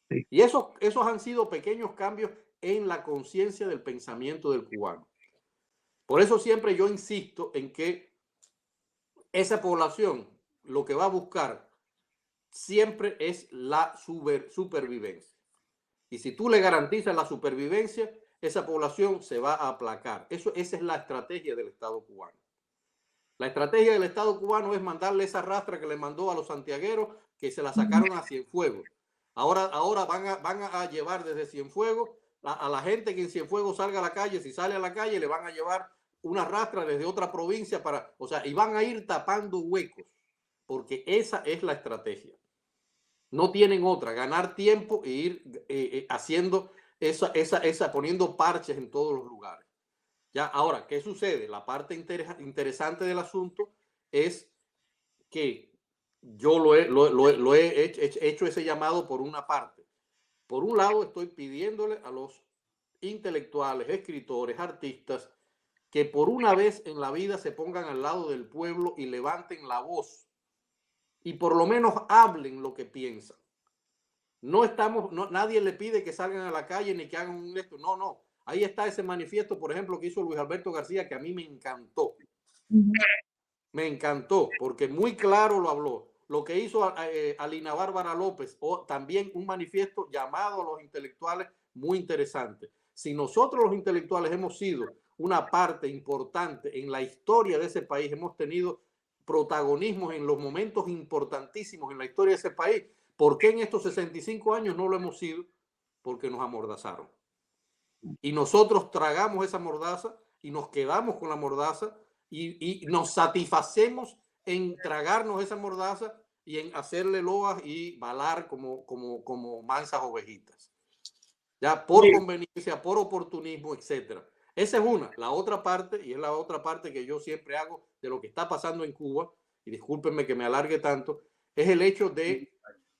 Sí. Y esos han sido pequeños cambios en la conciencia del pensamiento del cubano. Por eso siempre yo insisto en que esa población lo que va a buscar siempre es la supervivencia. Y si tú le garantizas la supervivencia, esa población se va a aplacar. Esa es la estrategia del Estado cubano. La estrategia del Estado cubano es mandarle esa rastra que le mandó a los santiagueros que se la sacaron a Cienfuegos. Ahora van a llevar desde Cienfuegos a la gente que en Cienfuegos salga a la calle. Si sale a la calle, le van a llevar una rastra desde otra provincia y van a ir tapando huecos, porque esa es la estrategia. No tienen otra, ganar tiempo e ir haciendo poniendo parches en todos los lugares. Ya, ahora, ¿qué sucede? La parte interesante del asunto es que yo lo he hecho ese llamado por una parte. Por un lado, estoy pidiéndole a los intelectuales, escritores, artistas, que por una vez en la vida se pongan al lado del pueblo y levanten la voz y por lo menos hablen lo que piensan. Nadie le pide que salgan a la calle ni que hagan un esto. No, no. Ahí está ese manifiesto, por ejemplo, que hizo Luis Alberto García, que a mí me encantó. Me encantó, porque muy claro lo habló. Lo que hizo Alina Bárbara López, o también un manifiesto llamado a los intelectuales, muy interesante. Si nosotros los intelectuales hemos sido una parte importante en la historia de ese país, hemos tenido protagonismo en los momentos importantísimos en la historia de ese país, ¿por qué en estos 65 años no lo hemos sido? Porque nos amordazaron. Y nosotros tragamos esa mordaza y nos quedamos con la mordaza y nos satisfacemos en tragarnos esa mordaza y en hacerle loas y balar como mansas ovejitas. Ya por conveniencia, por oportunismo, etcétera. Esa es una. La otra parte, y es la otra parte que yo siempre hago de lo que está pasando en Cuba, y discúlpenme que me alargue tanto, es el hecho de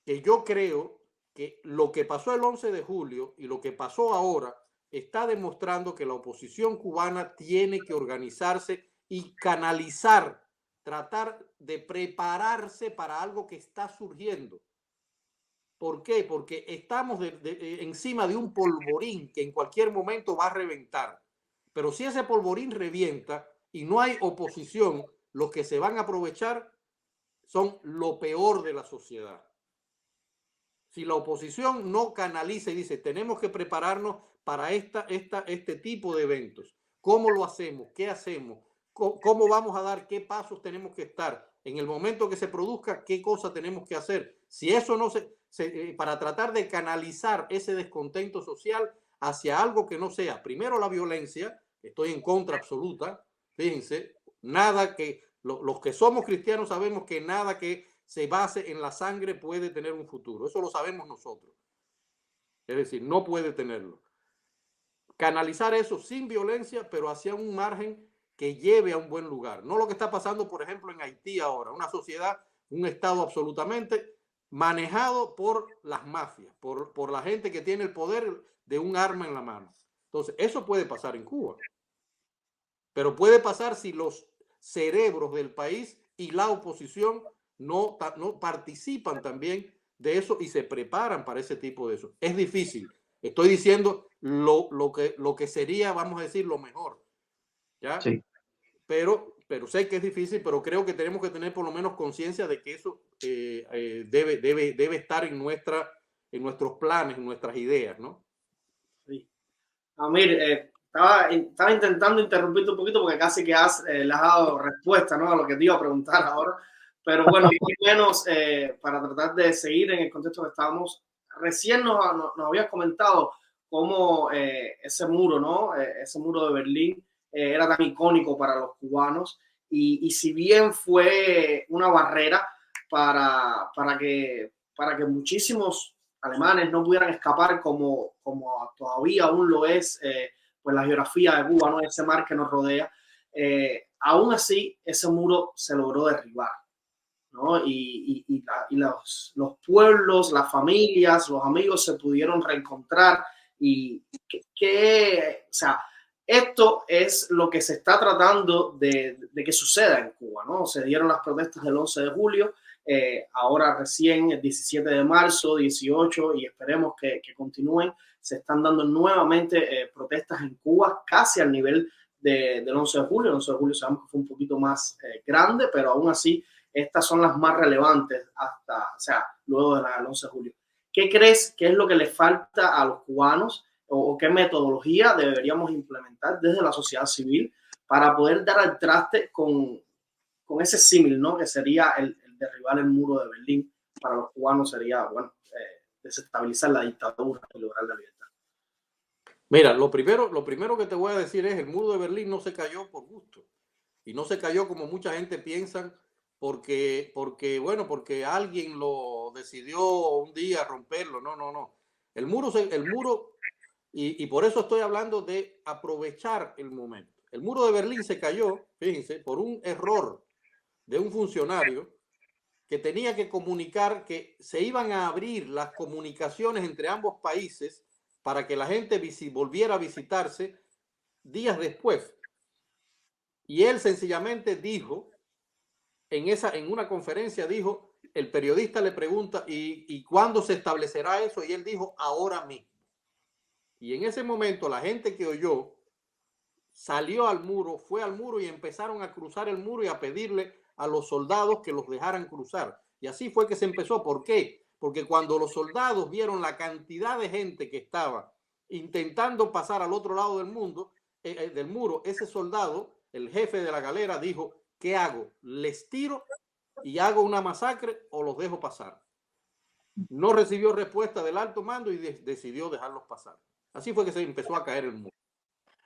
que yo creo que lo que pasó el 11 de julio y lo que pasó ahora está demostrando que la oposición cubana tiene que organizarse y canalizar, tratar de prepararse para algo que está surgiendo. ¿Por qué? Porque estamos encima de un polvorín que en cualquier momento va a reventar. Pero si ese polvorín revienta y no hay oposición, los que se van a aprovechar son lo peor de la sociedad. Si la oposición no canaliza y dice, tenemos que prepararnos para este tipo de eventos, ¿cómo lo hacemos? ¿Qué hacemos? ¿Cómo vamos a dar? ¿Qué pasos tenemos que estar? En el momento que se produzca, ¿qué cosa tenemos que hacer? Si eso no para tratar de canalizar ese descontento social hacia algo que no sea, primero la violencia, estoy en contra absoluta, fíjense, nada que, los que somos cristianos sabemos que nada que se base en la sangre puede tener un futuro, eso lo sabemos nosotros, es decir, no puede tenerlo. Canalizar eso sin violencia, pero hacia un margen que lleve a un buen lugar. No lo que está pasando, por ejemplo, en Haití ahora, una sociedad, un estado absolutamente manejado por las mafias, por la gente que tiene el poder de un arma en la mano. Entonces, eso puede pasar en Cuba. Pero puede pasar si los cerebros del país y la oposición no participan también de eso y se preparan para ese tipo de eso. Es difícil. Estoy diciendo lo que sería, vamos a decir, lo mejor. ¿Ya? Sí. Pero sé que es difícil, pero creo que tenemos que tener por lo menos conciencia de que eso debe estar en nuestros planes, en nuestras ideas, ¿no? Sí. Amir, estaba intentando interrumpirte un poquito porque casi que le has dado respuesta, ¿no?, a lo que te iba a preguntar ahora. Pero bueno, menos para tratar de seguir en el contexto que estábamos. Recién nos habías comentado cómo ese muro, ¿no? Ese muro de Berlín era tan icónico para los cubanos y si bien fue una barrera para que muchísimos alemanes no pudieran escapar como todavía aún lo es pues la geografía de Cuba, ¿no?, ese mar que nos rodea, aún así ese muro se logró derribar, ¿no? Y los pueblos, las familias, los amigos se pudieron reencontrar y o sea, esto es lo que se está tratando de que suceda en Cuba, ¿no? Se dieron las protestas del 11 de julio, ahora recién el 17 de marzo, 18, y esperemos que continúen. Se están dando nuevamente protestas en Cuba casi al nivel del 11 de julio. El 11 de julio sabemos que fue un poquito más grande, pero aún así estas son las más relevantes luego del 11 de julio. ¿Qué crees que es lo que le falta a los cubanos o qué metodología deberíamos implementar desde la sociedad civil para poder dar al traste con ese símil, ¿no?, que sería el derribar el muro de Berlín? Para los cubanos sería, bueno, desestabilizar la dictadura y lograr la libertad. Mira, lo primero que te voy a decir es el muro de Berlín no se cayó por gusto y no se cayó como mucha gente piensa porque alguien lo decidió un día romperlo. No. El muro y por eso estoy hablando de aprovechar el momento. El muro de Berlín se cayó, fíjense, por un error de un funcionario que tenía que comunicar que se iban a abrir las comunicaciones entre ambos países para que la gente volviera a visitarse días después. Y él sencillamente dijo, en una conferencia dijo, el periodista le pregunta, ¿y cuándo se establecerá eso? Y él dijo, ahora mismo. Y en ese momento la gente que oyó salió al muro, fue al muro y empezaron a cruzar el muro y a pedirle a los soldados que los dejaran cruzar. Y así fue que se empezó. ¿Por qué? Porque cuando los soldados vieron la cantidad de gente que estaba intentando pasar al otro lado del muro, ese soldado, el jefe de la galera, dijo, ¿qué hago? ¿Les tiro y hago una masacre o los dejo pasar? No recibió respuesta del alto mando y decidió dejarlos pasar. Así fue que se empezó a caer el muro.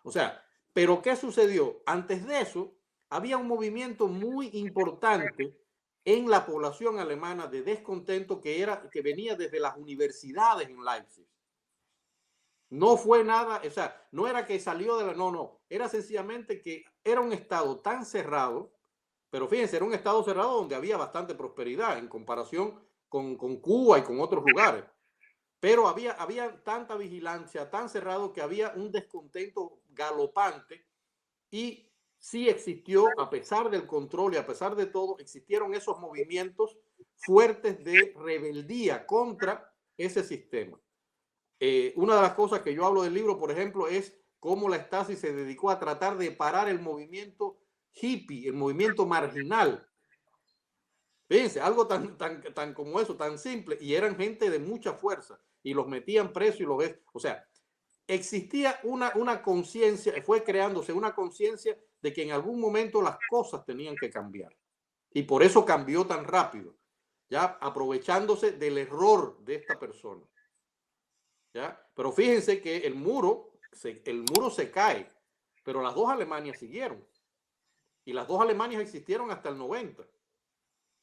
O sea, ¿pero qué sucedió? Antes de eso, había un movimiento muy importante en la población alemana de descontento que venía desde las universidades en Leipzig. No fue nada, o sea, no era que salió de no, era sencillamente que era un estado tan cerrado, pero fíjense, era un estado cerrado donde había bastante prosperidad en comparación con Cuba y con otros lugares. Pero había tanta vigilancia, tan cerrado, que había un descontento galopante y sí existió, a pesar del control y a pesar de todo, existieron esos movimientos fuertes de rebeldía contra ese sistema. Una de las cosas que yo hablo del libro, por ejemplo, es cómo la Stasi se dedicó a tratar de parar el movimiento hippie, el movimiento marginal. Fíjense, algo tan como eso, tan simple, y eran gente de mucha fuerza, y los metían presos y los ves. O sea, existía una conciencia, fue creándose una conciencia de que en algún momento las cosas tenían que cambiar. Y por eso cambió tan rápido, ya aprovechándose del error de esta persona. ¿Ya? Pero fíjense que el muro se cae, pero las dos Alemanias siguieron. Y las dos Alemanias existieron hasta el 90.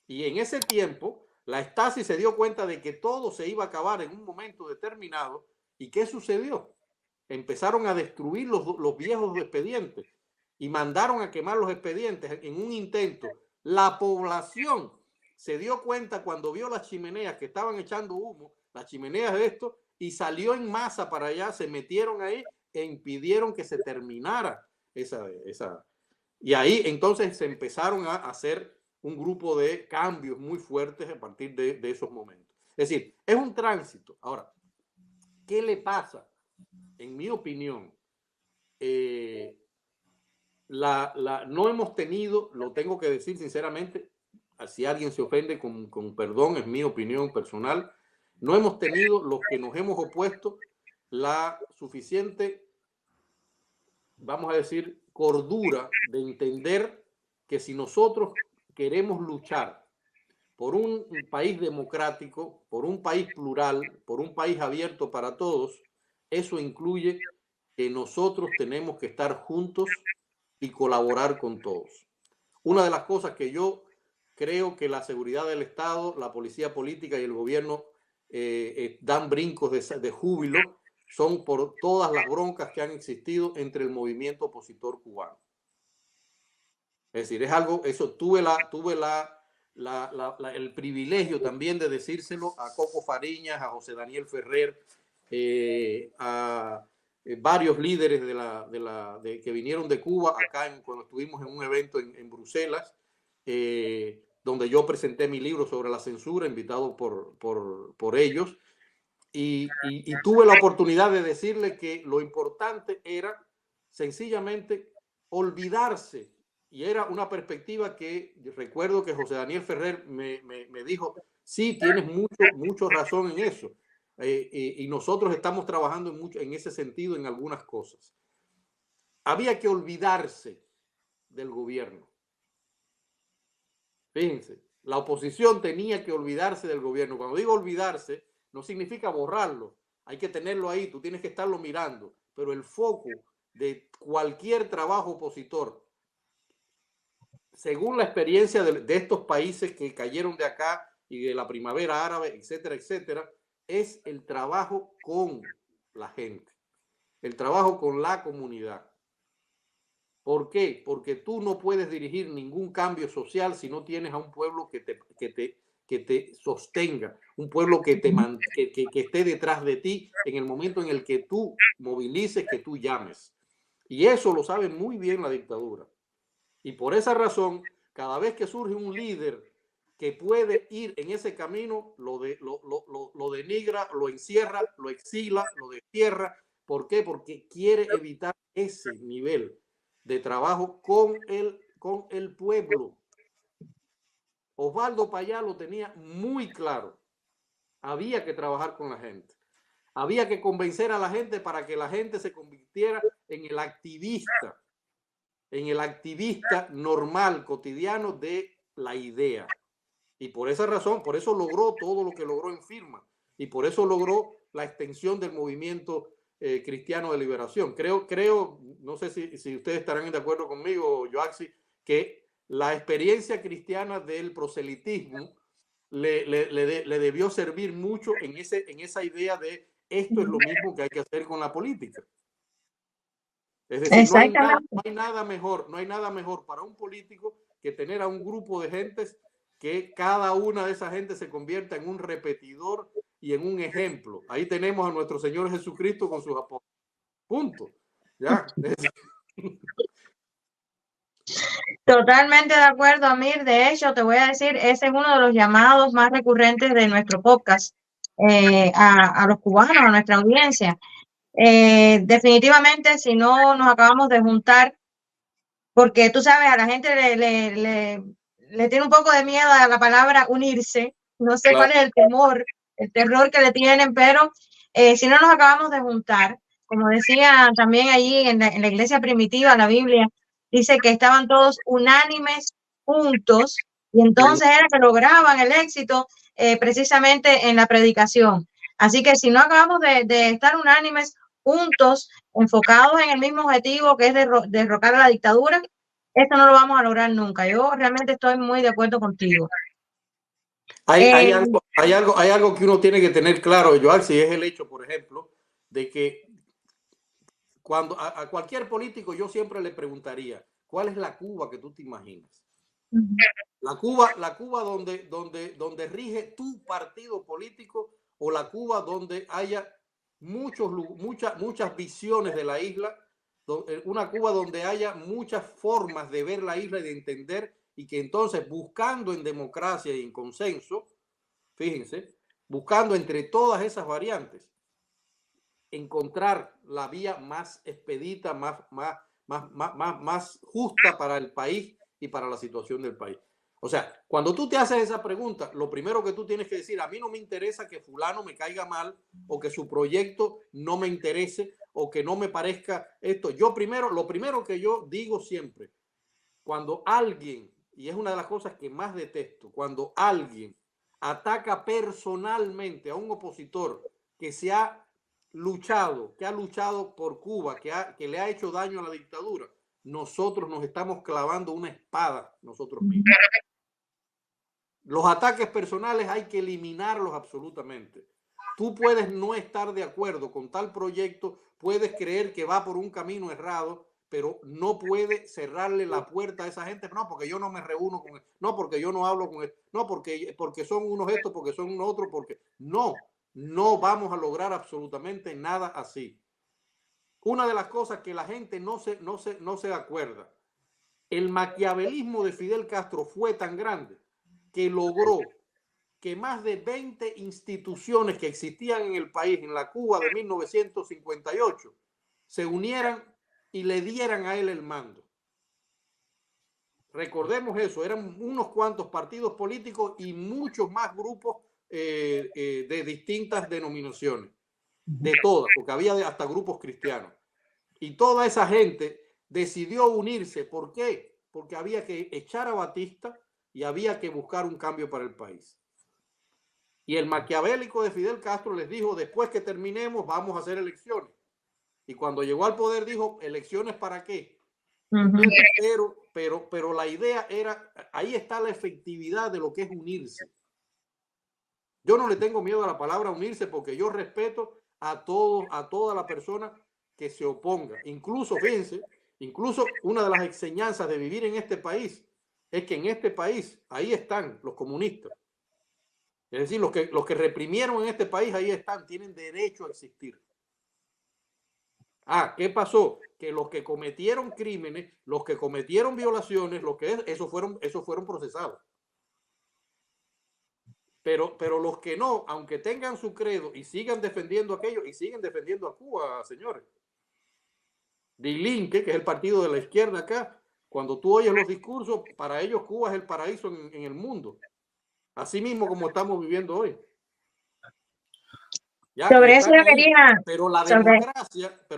Y en ese tiempo, la Stasi se dio cuenta de que todo se iba a acabar en un momento determinado. ¿Y qué sucedió? Empezaron a destruir los viejos expedientes y mandaron a quemar los expedientes en un intento. La población se dio cuenta cuando vio las chimeneas que estaban echando humo, las chimeneas de esto, y salió en masa para allá, se metieron ahí e impidieron que se terminara esa. Y ahí entonces se empezaron a hacer un grupo de cambios muy fuertes a partir de esos momentos. Es decir, es un tránsito. Ahora, ¿qué le pasa? En mi opinión, no hemos tenido, lo tengo que decir sinceramente, si alguien se ofende con perdón, es mi opinión personal, no hemos tenido, los que nos hemos opuesto, la suficiente, vamos a decir, cordura de entender que si nosotros queremos luchar por un país democrático, por un país plural, por un país abierto para todos, eso incluye que nosotros tenemos que estar juntos y colaborar con todos. Una de las cosas que yo creo que la seguridad del Estado, la policía política y el gobierno dan brincos de júbilo son por todas las broncas que han existido entre el movimiento opositor cubano. Es decir, es algo, eso tuve el privilegio también de decírselo a Coco Fariñas, a José Daniel Ferrer, a varios líderes que vinieron de Cuba acá cuando estuvimos en un evento en Bruselas, donde yo presenté mi libro sobre la censura, invitado por ellos, y tuve la oportunidad de decirle que lo importante era sencillamente olvidarse. Y era una perspectiva que recuerdo que José Daniel Ferrer me dijo, sí, tienes mucho razón en eso. Y nosotros estamos trabajando en ese sentido en algunas cosas. Había que olvidarse del gobierno. Fíjense, la oposición tenía que olvidarse del gobierno. Cuando digo olvidarse, no significa borrarlo. Hay que tenerlo ahí, tú tienes que estarlo mirando. Pero el foco de cualquier trabajo opositor, según la experiencia de estos países que cayeron de acá y de la primavera árabe, etcétera, etcétera, es el trabajo con la gente, el trabajo con la comunidad. ¿Por qué? Porque tú no puedes dirigir ningún cambio social si no tienes a un pueblo que que te sostenga, un pueblo que esté detrás de ti en el momento en el que tú movilices, que tú llames. Y eso lo sabe muy bien la dictadura. Y por esa razón, cada vez que surge un líder que puede ir en ese camino, lo denigra, lo encierra, lo exila, lo destierra. ¿Por qué? Porque quiere evitar ese nivel de trabajo con el pueblo. Osvaldo Payá lo tenía muy claro. Había que trabajar con la gente. Había que convencer a la gente para que la gente se convirtiera en el activista normal, cotidiano de la idea. Y por esa razón, por eso logró todo lo que logró en Firma. Y por eso logró la extensión del movimiento cristiano de liberación. Creo, no sé si ustedes estarán de acuerdo conmigo, Joaxi, que la experiencia cristiana del proselitismo le debió servir mucho en esa idea de esto es lo mismo que hay que hacer con la política. Es decir, no hay nada mejor para un político que tener a un grupo de gentes que cada una de esas gentes se convierta en un repetidor y en un ejemplo. Ahí tenemos a nuestro Señor Jesucristo con sus apóstoles. Punto. ¿Ya? Totalmente de acuerdo, Amir. De hecho, te voy a decir, ese es uno de los llamados más recurrentes de nuestro podcast a los cubanos, a nuestra audiencia. Definitivamente, si no nos acabamos de juntar, porque tú sabes, a la gente le tiene un poco de miedo a la palabra unirse. No sé cuál es el terror que le tienen, pero si no nos acabamos de juntar, como decía también allí en la iglesia primitiva, la Biblia dice que estaban todos unánimes juntos y entonces era que lograban el éxito precisamente en la predicación. Así que si no acabamos de estar unánimes juntos, enfocados en el mismo objetivo que es derrocar a la dictadura, esto no lo vamos a lograr nunca. Yo realmente estoy muy de acuerdo contigo. Hay algo que uno tiene que tener claro, Joaxi, es el hecho, por ejemplo, de que cuando a cualquier político yo siempre le preguntaría, ¿cuál es la Cuba que tú te imaginas? La Cuba donde rige tu partido político, o la Cuba donde haya muchas visiones de la isla, una Cuba donde haya muchas formas de ver la isla y de entender, y que entonces, buscando en democracia y en consenso, fíjense, buscando entre todas esas variantes, encontrar la vía más expedita, más justa para el país y para la situación del país. O sea, cuando tú te haces esa pregunta, lo primero que tú tienes que decir, a mí no me interesa que fulano me caiga mal, o que su proyecto no me interese, o que no me parezca esto. Lo primero que yo digo siempre, cuando alguien, y es una de las cosas que más detesto, cuando alguien ataca personalmente a un opositor que ha luchado por Cuba, que le ha hecho daño a la dictadura, nosotros nos estamos clavando una espada nosotros mismos. Los ataques personales hay que eliminarlos absolutamente. Tú puedes no estar de acuerdo con tal proyecto, puedes creer que va por un camino errado, pero no puede cerrarle la puerta a esa gente. No, porque yo no me reúno con él. No, porque yo no hablo con él. No, porque son unos estos, porque son unos otros, porque no vamos a lograr absolutamente nada así. Una de las cosas que la gente no se acuerda, el maquiavelismo de Fidel Castro fue tan grande que logró que más de 20 instituciones que existían en el país, en la Cuba de 1958, se unieran y le dieran a él el mando. Recordemos eso, eran unos cuantos partidos políticos y muchos más grupos de distintas denominaciones, de todas, porque había hasta grupos cristianos. Y toda esa gente decidió unirse. ¿Por qué? Porque había que echar a Batista y había que buscar un cambio para el país. Y el maquiavélico de Fidel Castro les dijo, después que terminemos vamos a hacer elecciones. Y cuando llegó al poder dijo, ¿elecciones para qué? Pero la idea era, ahí está la efectividad de lo que es unirse. Yo no le tengo miedo a la palabra unirse, porque yo respeto a toda la persona que se oponga. Incluso, fíjense, una de las enseñanzas de vivir en este país es que en este país, ahí están los comunistas. Es decir, los que reprimieron en este país, ahí están, tienen derecho a existir. Ah, ¿qué pasó? Que los que cometieron crímenes, los que cometieron violaciones, esos fueron procesados. Pero los que no, aunque tengan su credo y sigan defendiendo aquello, y siguen defendiendo a Cuba, señores. Dilinque, que es el partido de la izquierda acá, cuando tú oyes los discursos, para ellos Cuba es el paraíso en el mundo. Así mismo como estamos viviendo hoy. Ya, Sobre eso yo quería, pero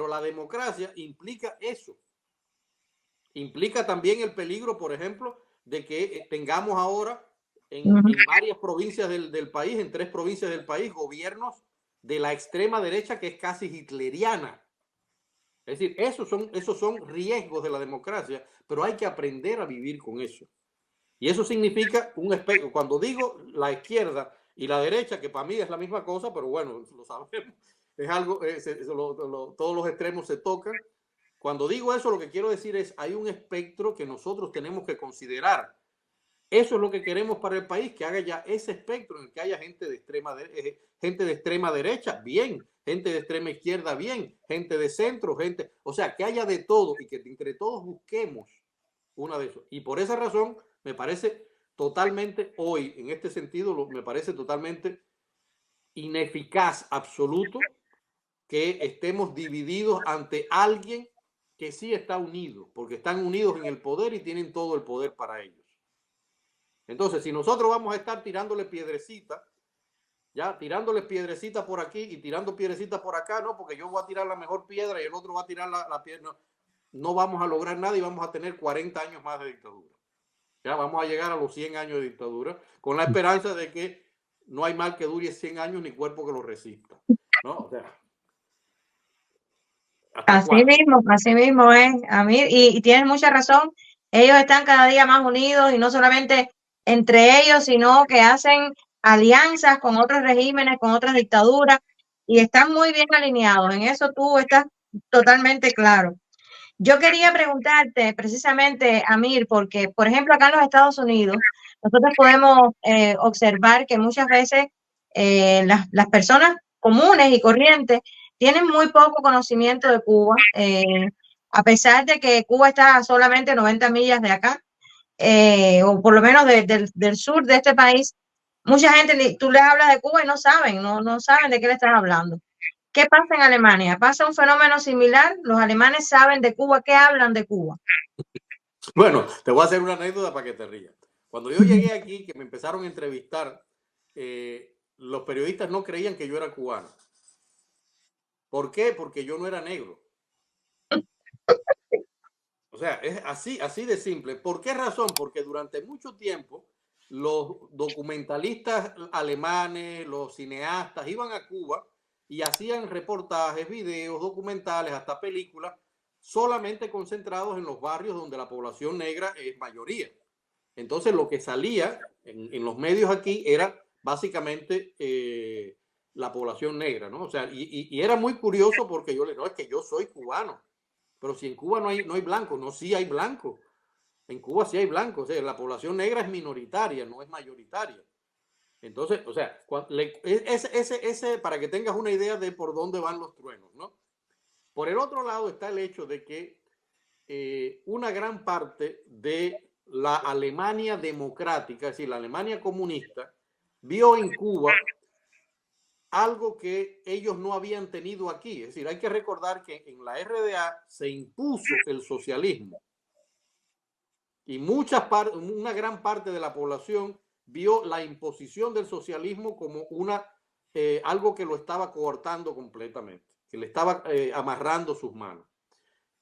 la democracia implica eso. Implica también el peligro, por ejemplo, de que tengamos ahora en varias provincias del país, en 3 provincias del país, gobiernos de la extrema derecha que es casi hitleriana. Es decir, esos son riesgos de la democracia, pero hay que aprender a vivir con eso. Y eso significa un espectro. Cuando digo la izquierda y la derecha, que para mí es la misma cosa, pero bueno, lo sabemos, es algo, todos los extremos se tocan. Cuando digo eso, lo que quiero decir es, hay un espectro que nosotros tenemos que considerar. Eso es lo que queremos para el país, que haga ya ese espectro en el que haya gente de extrema derecha, bien, gente de extrema izquierda, bien, gente de centro, o sea, que haya de todo y que entre todos busquemos una de esos. Y por esa razón me parece totalmente hoy, en este sentido, me parece totalmente ineficaz, absoluto, que estemos divididos ante alguien que sí está unido, porque están unidos en el poder y tienen todo el poder para ellos. Entonces, si nosotros vamos a estar tirándole piedrecita, ya tirándole piedrecita por aquí y tirando piedrecita por acá, no, porque yo voy a tirar la mejor piedra y el otro va a tirar la piedra, no vamos a lograr nada y vamos a tener 40 años más de dictadura. Ya vamos a llegar a los 100 años de dictadura con la esperanza de que no hay mal que dure 100 años ni cuerpo que lo resista, ¿no? O sea, así mismo es, Amir, y tienes mucha razón. Ellos están cada día más unidos y no solamente entre ellos, sino que hacen alianzas con otros regímenes, con otras dictaduras y están muy bien alineados. En eso tú estás totalmente claro. Yo quería preguntarte precisamente, Amir, porque, por ejemplo, acá en los Estados Unidos, nosotros podemos observar que muchas veces las personas comunes y corrientes tienen muy poco conocimiento de Cuba, a pesar de que Cuba está a solamente 90 millas de acá, o por lo menos del sur de este país. Mucha gente, tú les hablas de Cuba y no saben, no saben de qué le estás hablando. ¿Qué pasa en Alemania? Pasa un fenómeno similar. Los alemanes saben de Cuba. ¿Qué hablan de Cuba? Bueno, te voy a hacer una anécdota para que te rías. Cuando yo llegué aquí, que me empezaron a entrevistar, los periodistas no creían que yo era cubano. ¿Por qué? Porque yo no era negro. O sea, es así de simple. ¿Por qué razón? Porque durante mucho tiempo los documentalistas alemanes, los cineastas iban a Cuba y hacían reportajes, videos, documentales, hasta películas, solamente concentrados en los barrios donde la población negra es mayoría. Entonces lo que salía en los medios aquí era básicamente la población negra, ¿no? O sea, y era muy curioso porque yo le digo, no, es que yo soy cubano, pero si en Cuba no hay blanco, no, sí hay blanco. En Cuba sí hay blanco, o sea, la población negra es minoritaria, no es mayoritaria. Entonces, o sea, para que tengas una idea de por dónde van los truenos, ¿no? Por el otro lado está el hecho de que una gran parte de la Alemania democrática, es decir, la Alemania comunista, vio en Cuba algo que ellos no habían tenido aquí. Es decir, hay que recordar que en la RDA se impuso el socialismo y una gran parte de la población vio la imposición del socialismo como algo que lo estaba coartando completamente, que le estaba amarrando sus manos.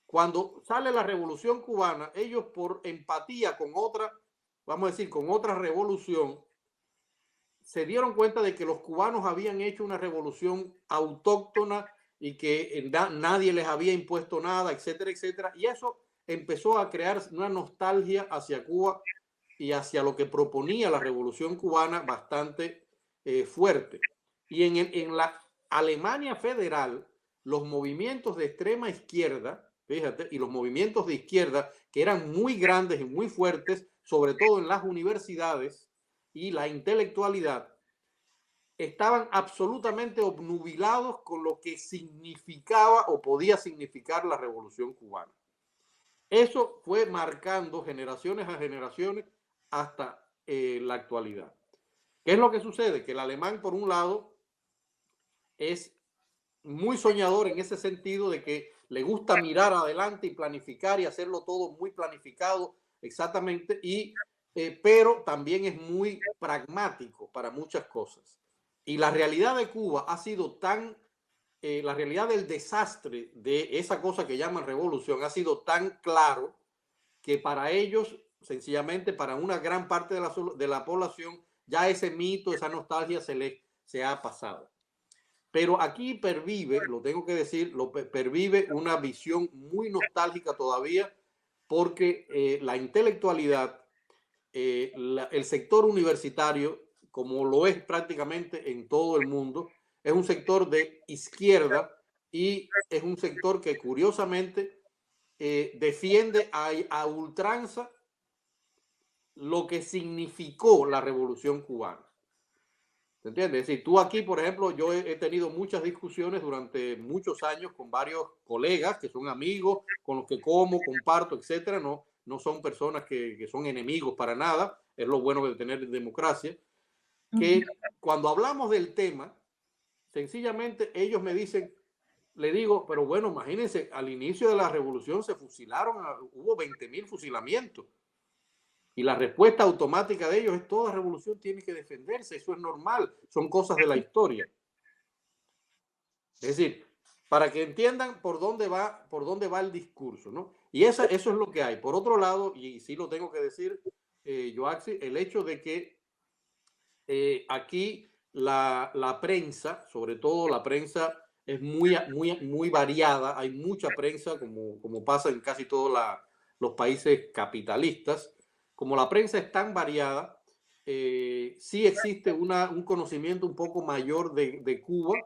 Cuando sale la Revolución Cubana, ellos por empatía con otra, vamos a decir, con otra revolución, se dieron cuenta de que los cubanos habían hecho una revolución autóctona y que nadie les había impuesto nada, etcétera, etcétera. Y eso empezó a crear una nostalgia hacia Cuba y hacia lo que proponía la Revolución Cubana bastante fuerte. Y en la Alemania federal, los movimientos de extrema izquierda, fíjate, y los movimientos de izquierda, que eran muy grandes y muy fuertes, sobre todo en las universidades y la intelectualidad, estaban absolutamente obnubilados con lo que significaba o podía significar la Revolución Cubana. Eso fue marcando generaciones a generaciones hasta la actualidad. ¿Qué es lo que sucede? Que el alemán, por un lado, es muy soñador en ese sentido de que le gusta mirar adelante y planificar y hacerlo todo muy planificado exactamente, pero también es muy pragmático para muchas cosas. Y la realidad de Cuba ha sido tan, la realidad del desastre de esa cosa que llaman revolución ha sido tan claro que para ellos, sencillamente, para una gran parte de la población, ya ese mito, esa nostalgia se ha pasado. Pero aquí pervive, lo tengo que decir, pervive una visión muy nostálgica todavía, porque la intelectualidad, el sector universitario, como lo es prácticamente en todo el mundo, es un sector de izquierda y es un sector que curiosamente defiende a ultranza lo que significó la Revolución Cubana. ¿Se entiende? Es decir, tú aquí, por ejemplo, yo he tenido muchas discusiones durante muchos años con varios colegas que son amigos, con los que como, comparto, etcétera. No son personas que son enemigos para nada. Es lo bueno de tener democracia. Que cuando hablamos del tema, sencillamente ellos me dicen, le digo, pero bueno, imagínense, al inicio de la revolución se fusilaron, hubo 20.000 fusilamientos. Y la respuesta automática de ellos es: toda revolución tiene que defenderse, eso es normal, son cosas de la historia. Es decir, para que entiendan por dónde va el discurso, ¿no? Y eso es lo que hay. Por otro lado, y sí lo tengo que decir, Joaxi, el hecho de que aquí la prensa, sobre todo la prensa, es muy variada. Hay mucha prensa, como pasa en casi todos los países capitalistas. Como la prensa es tan variada, sí existe un conocimiento un poco mayor de Cuba,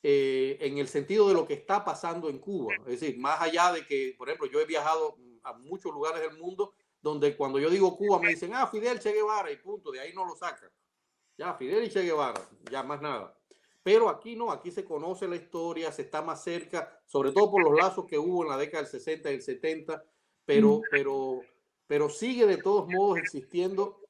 en el sentido de lo que está pasando en Cuba. Es decir, más allá de que, por ejemplo, yo he viajado a muchos lugares del mundo donde cuando yo digo Cuba me dicen, Fidel, Che Guevara, y punto, de ahí no lo sacan. Ya, Fidel y Che Guevara, ya más nada. Pero aquí no, aquí se conoce la historia, se está más cerca, sobre todo por los lazos que hubo en la década del 60 y el 70, pero sigue de todos modos existiendo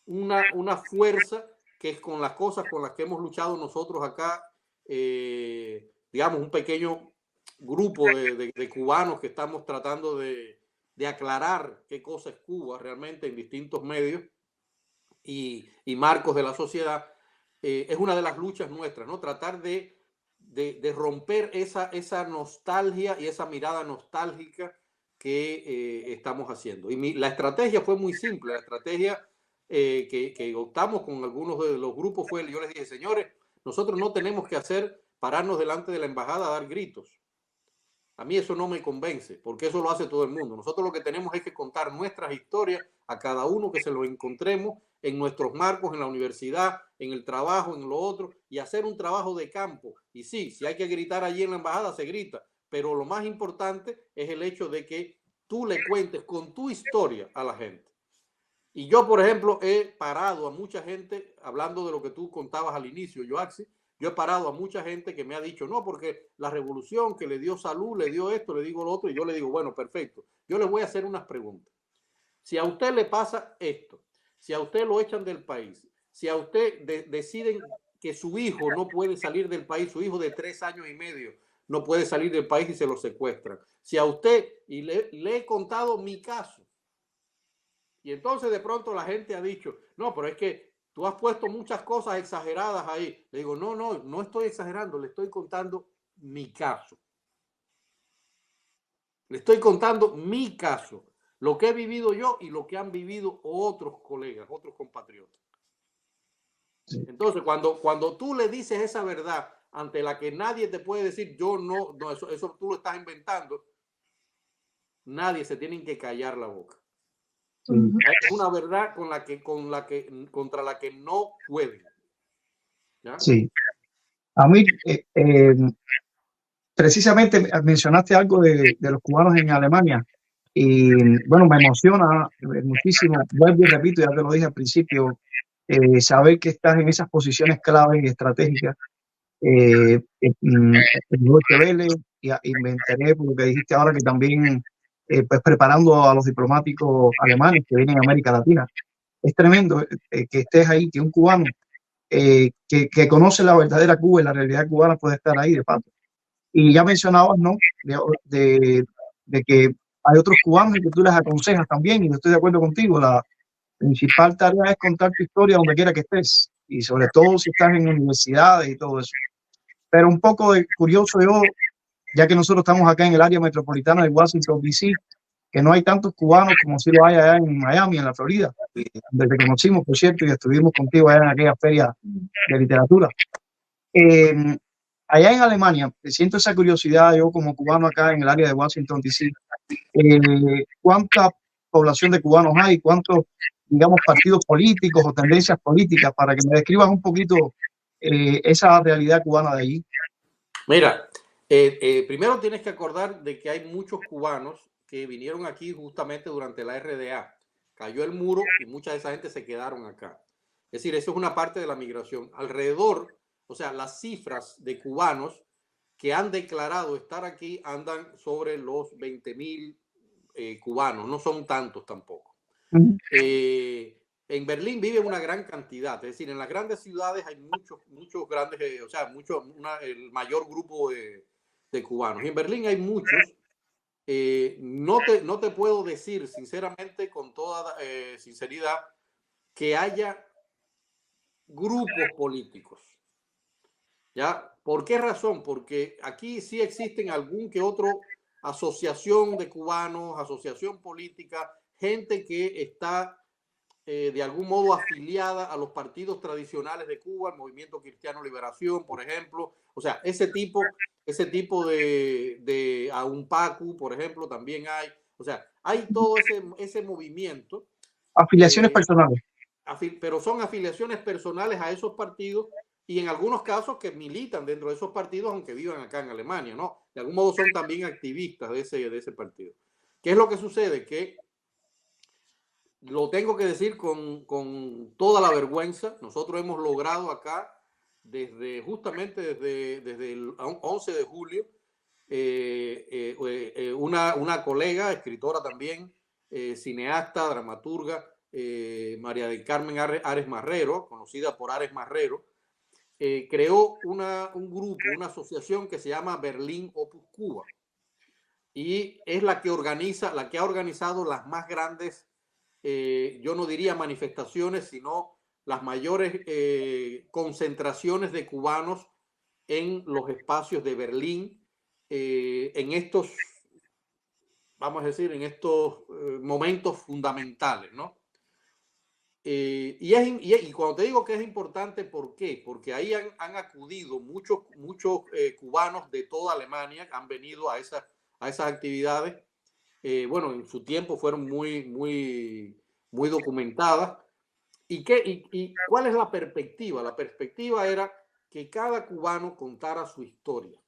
una fuerza que es con las cosas con las que hemos luchado nosotros acá, digamos, un pequeño grupo de cubanos que estamos tratando de aclarar qué cosa es Cuba realmente en distintos medios y marcos de la sociedad. Es una de las luchas nuestras, ¿no? Tratar de romper esa nostalgia y esa mirada nostálgica que estamos haciendo. Y la estrategia fue muy simple. La estrategia que optamos con algunos de los grupos fue, yo les dije, señores, nosotros no tenemos que pararnos delante de la embajada a dar gritos. A mí eso no me convence, porque eso lo hace todo el mundo. Nosotros lo que tenemos es que contar nuestras historias a cada uno que se lo encontremos en nuestros marcos, en la universidad, en el trabajo, en lo otro, y hacer un trabajo de campo. Y sí, si hay que gritar allí en la embajada, se grita. Pero lo más importante es el hecho de que tú le cuentes con tu historia a la gente. Y yo, por ejemplo, he parado a mucha gente, hablando de lo que tú contabas al inicio, Joaxi, yo he parado a mucha gente que me ha dicho, no, porque la revolución que le dio salud, le dio esto, le digo lo otro, y yo le digo, bueno, perfecto. Yo le voy a hacer unas preguntas. Si a usted le pasa esto, si a usted lo echan del país, si a usted deciden que su hijo no puede salir del país, su hijo de 3 años y medio no puede salir del país y se lo secuestran. Si a usted, y le he contado mi caso, y entonces de pronto la gente ha dicho, no, pero es que tú has puesto muchas cosas exageradas ahí. Le digo, no estoy exagerando, le estoy contando mi caso. Le estoy contando mi caso, lo que he vivido yo y lo que han vivido otros colegas, otros compatriotas. Sí. Entonces, cuando tú le dices esa verdad ante la que nadie te puede decir, yo no eso tú lo estás inventando, nadie se tiene que callar la boca. Sí. Es una verdad contra la que no pueden. ¿Ya? Sí. A mí, precisamente mencionaste algo de los cubanos en Alemania y bueno, me emociona muchísimo. Vuelvo y repito, ya te lo dije al principio, saber que estás en esas posiciones claves y estratégicas. Mejor que Vélez, y me enteré por lo que dijiste ahora que también pues preparando a los diplomáticos alemanes que vienen a América Latina. Es tremendo que estés ahí, que un cubano que conoce la verdadera Cuba y la realidad cubana puede estar ahí de paso. Y ya mencionabas, ¿no? De, de que hay otros cubanos y que tú les aconsejas también, y yo estoy de acuerdo contigo. La principal tarea es contar tu historia donde quiera que estés, y sobre todo si estás en universidades y todo eso. Pero un poco de curioso yo, ya que nosotros estamos acá en el área metropolitana de Washington, D.C., que no hay tantos cubanos como si lo hay allá en Miami, en la Florida, donde te conocimos, por cierto, y estuvimos contigo allá en aquella feria de literatura. Eh, Allá en Alemania, siento esa curiosidad yo como cubano acá en el área de Washington, D.C., ¿cuánta población de cubanos hay? ¿Cuántos, digamos, partidos políticos o tendencias políticas? Para que me describas un poquito esa realidad cubana de allí. Mira, primero tienes que acordar de que hay muchos cubanos que vinieron aquí justamente durante la RDA. Cayó el muro y mucha de esa gente se quedaron acá. Es decir, eso es una parte de la migración. Alrededor, o sea, las cifras de cubanos que han declarado estar aquí andan sobre los 20.000 cubanos. No son tantos tampoco. En Berlín vive una gran cantidad, es decir, en las grandes ciudades hay muchos grandes, o sea, el mayor grupo de cubanos. Y en Berlín hay muchos. No te puedo decir, sinceramente, con toda sinceridad, que haya grupos políticos. ¿Ya? ¿Por qué razón? Porque aquí sí existen algún que otro asociación de cubanos, asociación política, gente que está de algún modo afiliada a los partidos tradicionales de Cuba, el Movimiento Cristiano Liberación, por ejemplo. O sea, ese tipo de AUNPACU, por ejemplo, también hay. O sea, hay todo ese movimiento. Afiliaciones personales. Pero son afiliaciones personales a esos partidos y en algunos casos que militan dentro de esos partidos, aunque vivan acá en Alemania, ¿no? De algún modo son también activistas de ese partido. ¿Qué es lo que sucede? Que lo tengo que decir con toda la vergüenza. Nosotros hemos logrado acá, justamente desde el 11 de julio, una colega, escritora también, cineasta, dramaturga, María del Carmen Ares Marrero, conocida por Ares Marrero, creó un grupo, una asociación que se llama Berlín Opus Cuba. Y es la que ha organizado las más grandes, yo no diría manifestaciones, sino las mayores concentraciones de cubanos en los espacios de Berlín, en estos, vamos a decir, en estos momentos fundamentales, ¿no? Y cuando te digo que es importante, ¿por qué? Porque ahí han acudido muchos cubanos de toda Alemania, han venido a esas actividades. Bueno, en su tiempo fueron muy documentadas. ¿Y cuál es la perspectiva? La perspectiva era que cada cubano contara su historia.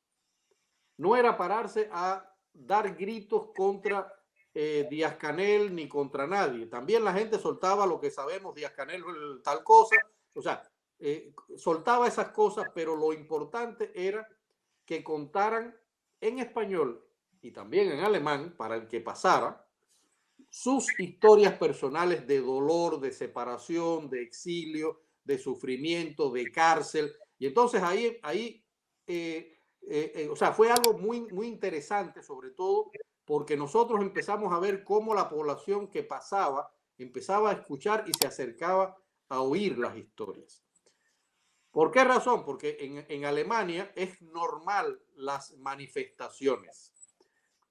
No era pararse a dar gritos contra Díaz-Canel ni contra nadie. También la gente soltaba lo que sabemos, Díaz-Canel tal cosa, o sea, soltaba esas cosas, pero lo importante era que contaran en español y también en alemán, para el que pasara, sus historias personales de dolor, de separación, de exilio, de sufrimiento, de cárcel. Y entonces ahí o sea, fue algo muy interesante, sobre todo porque nosotros empezamos a ver cómo la población que pasaba empezaba a escuchar y se acercaba a oír las historias. ¿Por qué razón? Porque en Alemania es normal las manifestaciones.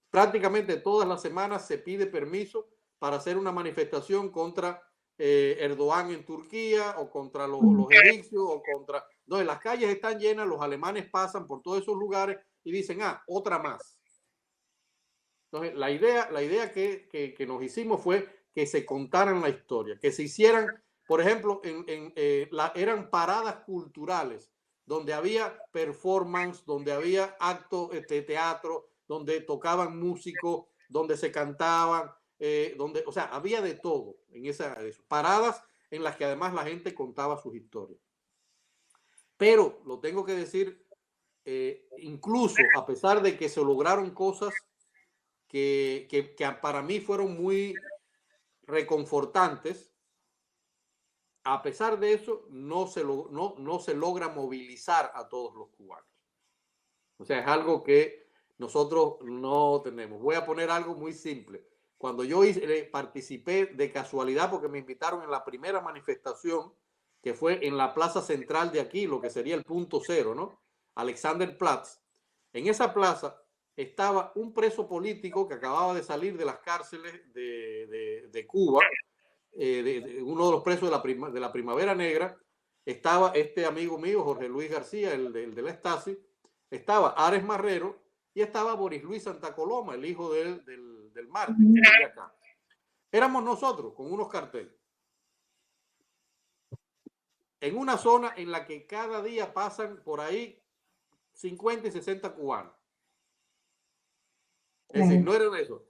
Prácticamente todas las semanas se pide permiso para hacer una manifestación contra Erdogan en Turquía o contra los egipcios o contra... No, las calles están llenas, los alemanes pasan por todos esos lugares y dicen, otra más. Entonces, la idea que nos hicimos fue que se contaran la historia, que se hicieran, por ejemplo, eran paradas culturales, donde había performance, donde había actos de teatro, donde tocaban músicos, donde se cantaban, o sea, había de todo en esas paradas en las que además la gente contaba sus historias. Pero lo tengo que decir, incluso a pesar de que se lograron cosas que para mí fueron muy reconfortantes, a pesar de eso no se logra movilizar a todos los cubanos. O sea, es algo que nosotros no tenemos. Voy a poner algo muy simple. Cuando yo participé de casualidad, porque me invitaron en la primera manifestación, que fue en la plaza central de aquí, lo que sería el punto cero, ¿no? Alexanderplatz. En esa plaza estaba un preso político que acababa de salir de las cárceles de Cuba, uno de los presos de la Primavera Negra. Estaba este amigo mío, Jorge Luis García, el de la Stasi. Estaba Ares Marrero y estaba Boris Luis Santa Coloma, el hijo del mártir, que vive acá. Éramos nosotros con unos carteles. En una zona en la que cada día pasan por ahí 50 y 60 cubanos. Es decir, no era eso.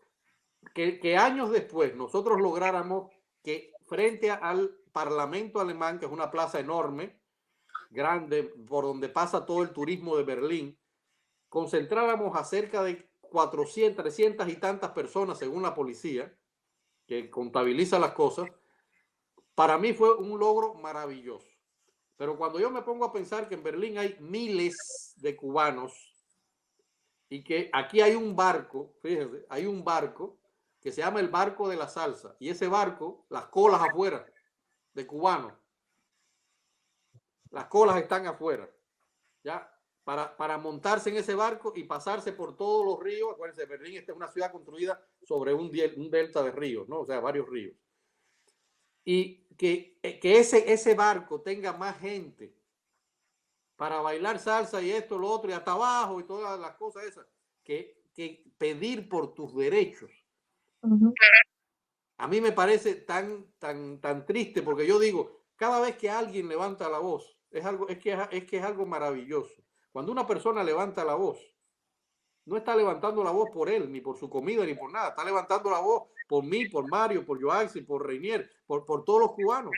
Que años después nosotros lográramos que frente al Parlamento alemán, que es una plaza enorme, grande, por donde pasa todo el turismo de Berlín, concentráramos a cerca de 400, 300 y tantas personas, según la policía, que contabiliza las cosas. Para mí fue un logro maravilloso. Pero cuando yo me pongo a pensar que en Berlín hay miles de cubanos y que aquí hay un barco, fíjense, hay un barco que se llama el barco de la salsa, y ese barco, las colas afuera de cubanos, las colas están afuera, ¿ya? Para montarse en ese barco y pasarse por todos los ríos. Acuérdense, Berlín es una ciudad construida sobre un delta de ríos, ¿no? O sea, varios ríos. Y que ese barco tenga más gente para bailar salsa y esto, lo otro, y hasta abajo y todas las cosas esas, que pedir por tus derechos. A mí me parece tan triste, porque yo digo, cada vez que alguien levanta la voz, es que es algo maravilloso. Cuando una persona levanta la voz, no está levantando la voz por él, ni por su comida, ni por nada. Está levantando la voz por mí, por Mario, por Joaxi, por Reinier, por todos los cubanos.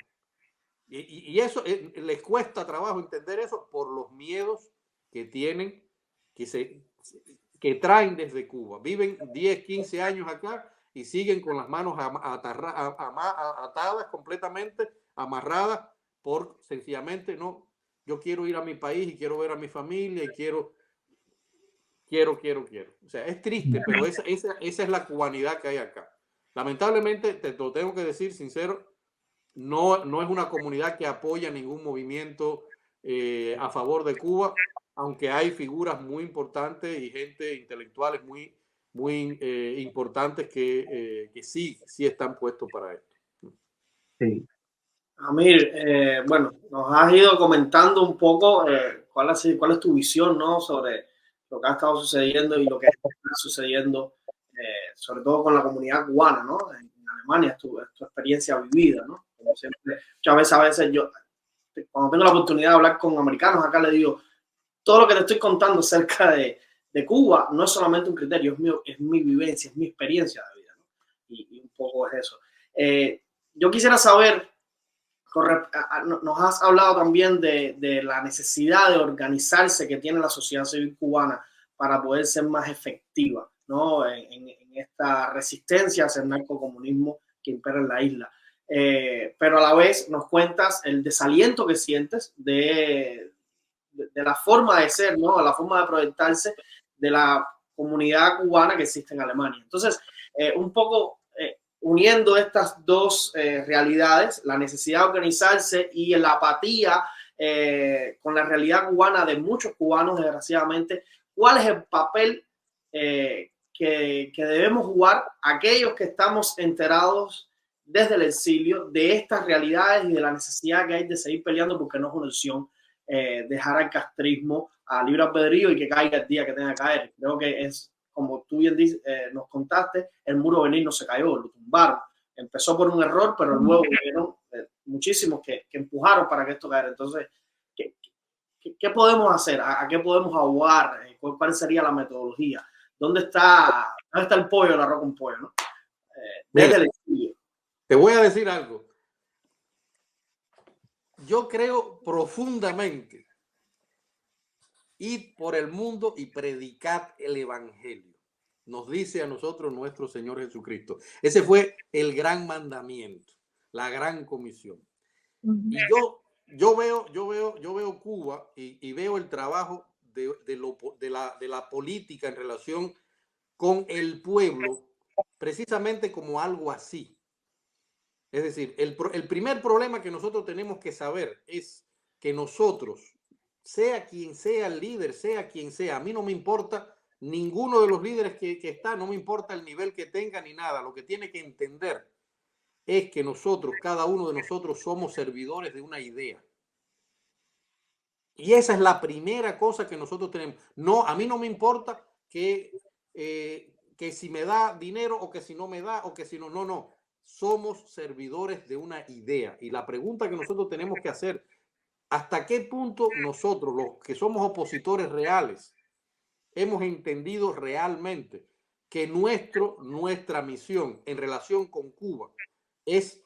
Y eso les cuesta trabajo entender eso por los miedos que tienen, que traen desde Cuba. Viven 10, 15 años acá y siguen con las manos atadas completamente, amarradas, por sencillamente no. Yo quiero ir a mi país y quiero ver a mi familia y quiero. O sea, es triste, pero esa es la cubanidad que hay acá. Lamentablemente, te lo tengo que decir sincero, no es una comunidad que apoya ningún movimiento a favor de Cuba, aunque hay figuras muy importantes y gente intelectuales muy importantes que sí están puestos para esto. Sí. Amir, bueno, nos has ido comentando un poco cuál es tu visión, ¿no? Sobre lo que ha estado sucediendo y lo que está sucediendo, sobre todo con la comunidad cubana, ¿no? En Alemania, tu experiencia vivida, ¿no? Como siempre, muchas veces yo, cuando tengo la oportunidad de hablar con americanos, acá les digo, todo lo que te estoy contando acerca de Cuba no es solamente un criterio, es mi vivencia, es mi experiencia de vida, ¿no? Y un poco es eso. Yo quisiera saber, nos has hablado también de la necesidad de organizarse que tiene la sociedad civil cubana para poder ser más efectiva, ¿no? en esta resistencia hacia el narcocomunismo que impera en la isla. Pero a la vez nos cuentas el desaliento que sientes de la forma de ser, ¿no? La forma de proyectarse de la comunidad cubana que existe en Alemania. Entonces, un poco uniendo estas dos realidades, la necesidad de organizarse y la apatía con la realidad cubana de muchos cubanos, desgraciadamente, ¿cuál es el papel que debemos jugar aquellos que estamos enterados desde el exilio de estas realidades y de la necesidad que hay de seguir peleando, porque no es una opción dejar al castrismo a libre albedrío y que caiga el día que tenga que caer? Creo que es, como tú bien nos contaste, el muro de Berlín no se cayó, lo tumbaron. Empezó por un error, pero luego hubieron muchísimos que empujaron para que esto cayera. Entonces, ¿qué podemos hacer? ¿A qué podemos abogar? ¿Cuál sería la metodología? ¿Dónde está el pollo, el arroz con pollo, ¿no? Desde el exilio. Te voy a decir algo. Yo creo profundamente, id por el mundo y predicad el evangelio. Nos dice a nosotros nuestro Señor Jesucristo. Ese fue el gran mandamiento, la gran comisión. Y yo veo Cuba y veo el trabajo de la política en relación con el pueblo precisamente como algo así. Es decir, el primer problema que nosotros tenemos que saber es que nosotros, sea quien sea el líder, sea quien sea, a mí no me importa ninguno de los líderes que está, no me importa el nivel que tenga ni nada, lo que tiene que entender es que nosotros, cada uno de nosotros somos servidores de una idea. Y esa es la primera cosa que nosotros tenemos. No, a mí no me importa que si me da dinero o que si no me da o que si no, no. Somos servidores de una idea. Y la pregunta que nosotros tenemos que hacer, ¿hasta qué punto nosotros, los que somos opositores reales, hemos entendido realmente que nuestra misión en relación con Cuba es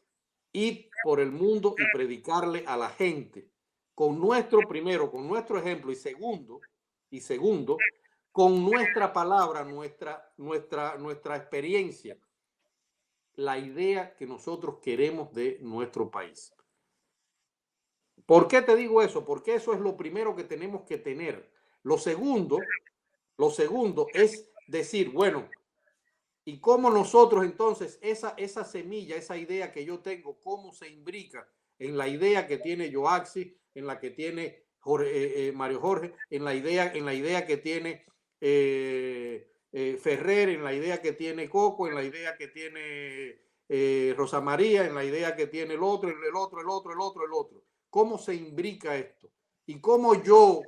ir por el mundo y predicarle a la gente con nuestro ejemplo y segundo, con nuestra palabra, nuestra experiencia, la idea que nosotros queremos de nuestro país. ¿Por qué te digo eso? Porque eso es lo primero que tenemos que tener. Lo segundo es decir, bueno, ¿y cómo nosotros entonces esa semilla, esa idea que yo tengo, cómo se imbrica en la idea que tiene Yoaxi, en la que tiene Mario Jorge, en la idea que tiene Ferrer, en la idea que tiene Coco, en la idea que tiene Rosa María, en la idea que tiene el otro? ¿Cómo se imbrica esto? Y cómo yo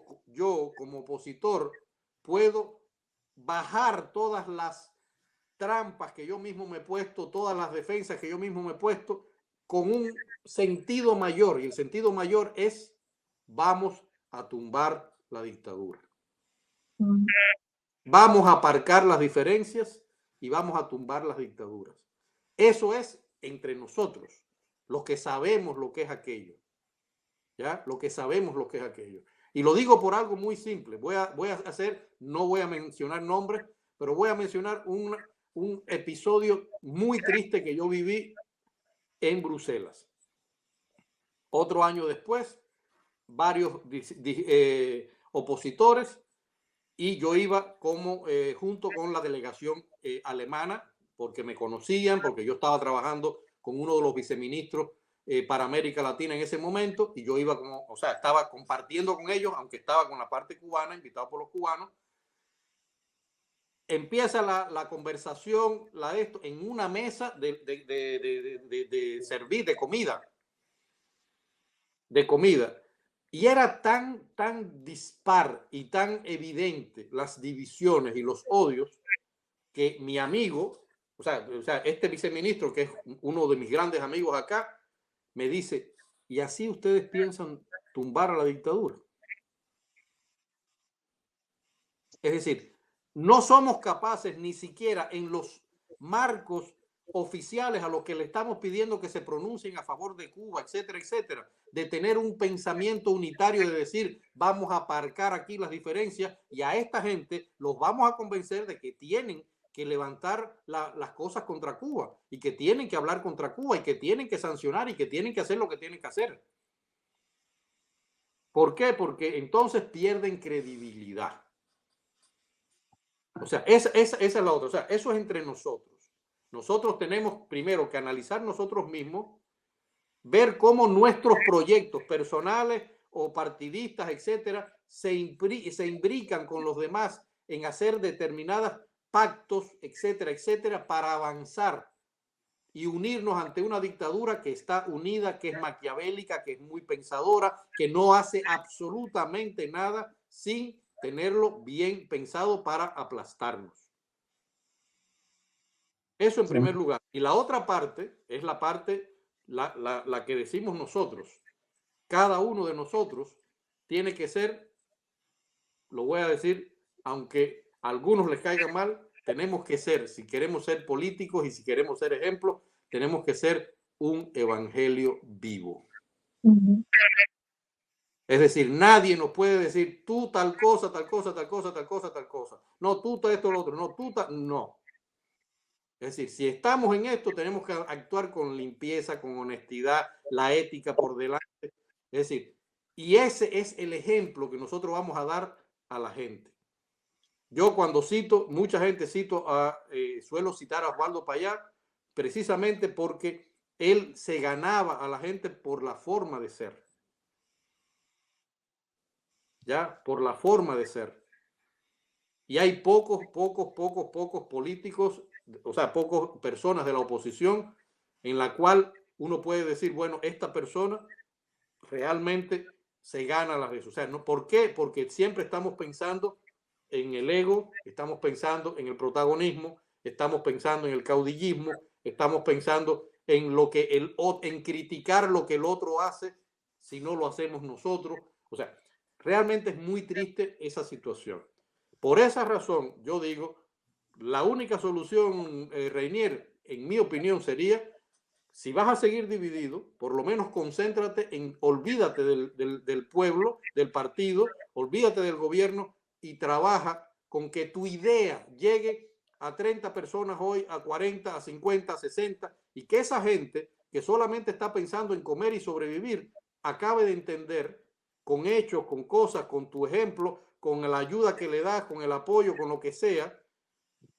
como opositor puedo bajar todas las trampas que yo mismo me he puesto, todas las defensas que yo mismo me he puesto, con un sentido mayor. Y el sentido mayor es: vamos a tumbar la dictadura. Vamos a aparcar las diferencias y vamos a tumbar las dictaduras. Eso es entre nosotros, los que sabemos lo que es aquello. ¿Ya? Lo que sabemos lo que es aquello. Y lo digo por algo muy simple. No voy a mencionar nombres, pero voy a mencionar un episodio muy triste que yo viví en Bruselas. Otro año después, varios opositores, y yo iba junto con la delegación alemana, porque me conocían, porque yo estaba trabajando con uno de los viceministros para América Latina en ese momento, y yo iba estaba compartiendo con ellos, aunque estaba con la parte cubana, invitado por los cubanos. Empieza la conversación, en una mesa de servir, de comida. Y era tan dispar y tan evidente las divisiones y los odios que mi amigo, este viceministro, que es uno de mis grandes amigos acá, me dice: ¿y así ustedes piensan tumbar a la dictadura? Es decir, no somos capaces ni siquiera en los marcos oficiales a los que le estamos pidiendo que se pronuncien a favor de Cuba, etcétera, etcétera, de tener un pensamiento unitario, de decir: vamos a aparcar aquí las diferencias y a esta gente los vamos a convencer de que tienen que levantar las cosas contra Cuba y que tienen que hablar contra Cuba y que tienen que sancionar y que tienen que hacer lo que tienen que hacer. ¿Por qué? Porque entonces pierden credibilidad. O sea, esa es la otra. O sea, eso es entre nosotros. Nosotros tenemos primero que analizar nosotros mismos, ver cómo nuestros proyectos personales o partidistas, etcétera, se imbrican con los demás en hacer determinados pactos, etcétera, etcétera, para avanzar y unirnos ante una dictadura que está unida, que es maquiavélica, que es muy pensadora, que no hace absolutamente nada sin tenerlo bien pensado para aplastarnos. Eso en primer lugar. Y la otra parte es la parte, la que decimos nosotros. Cada uno de nosotros tiene que ser, lo voy a decir, aunque a algunos les caiga mal, tenemos que ser, si queremos ser políticos y si queremos ser ejemplos, tenemos que ser un evangelio vivo. Ujú. Es decir, nadie nos puede decir tú tal cosa, tal cosa, tal cosa, tal cosa, tal cosa. No, tú esto, lo otro. No, tú tal. No. Es decir, si estamos en esto, tenemos que actuar con limpieza, con honestidad, la ética por delante. Es decir, y ese es el ejemplo que nosotros vamos a dar a la gente. Yo cuando cito, mucha gente suelo citar a Osvaldo Payá, precisamente porque él se ganaba a la gente por la forma de ser. ¿Ya? Por la forma de ser. Y hay pocos políticos, o sea, pocas personas de la oposición en la cual uno puede decir, bueno, esta persona realmente se gana las veces. O sea, ¿no? ¿Por qué? Porque siempre estamos pensando en el ego, estamos pensando en el protagonismo, estamos pensando en el caudillismo, estamos pensando en en criticar lo que el otro hace si no lo hacemos nosotros. O sea, realmente es muy triste esa situación. Por esa razón, yo digo, la única solución, Reinier, en mi opinión, sería, si vas a seguir dividido, por lo menos concéntrate en, olvídate del pueblo, del partido, olvídate del gobierno y trabaja con que tu idea llegue a 30 personas hoy, a 40, a 50, a 60, y que esa gente que solamente está pensando en comer y sobrevivir, acabe de entender con hechos, con cosas, con tu ejemplo, con la ayuda que le das, con el apoyo, con lo que sea,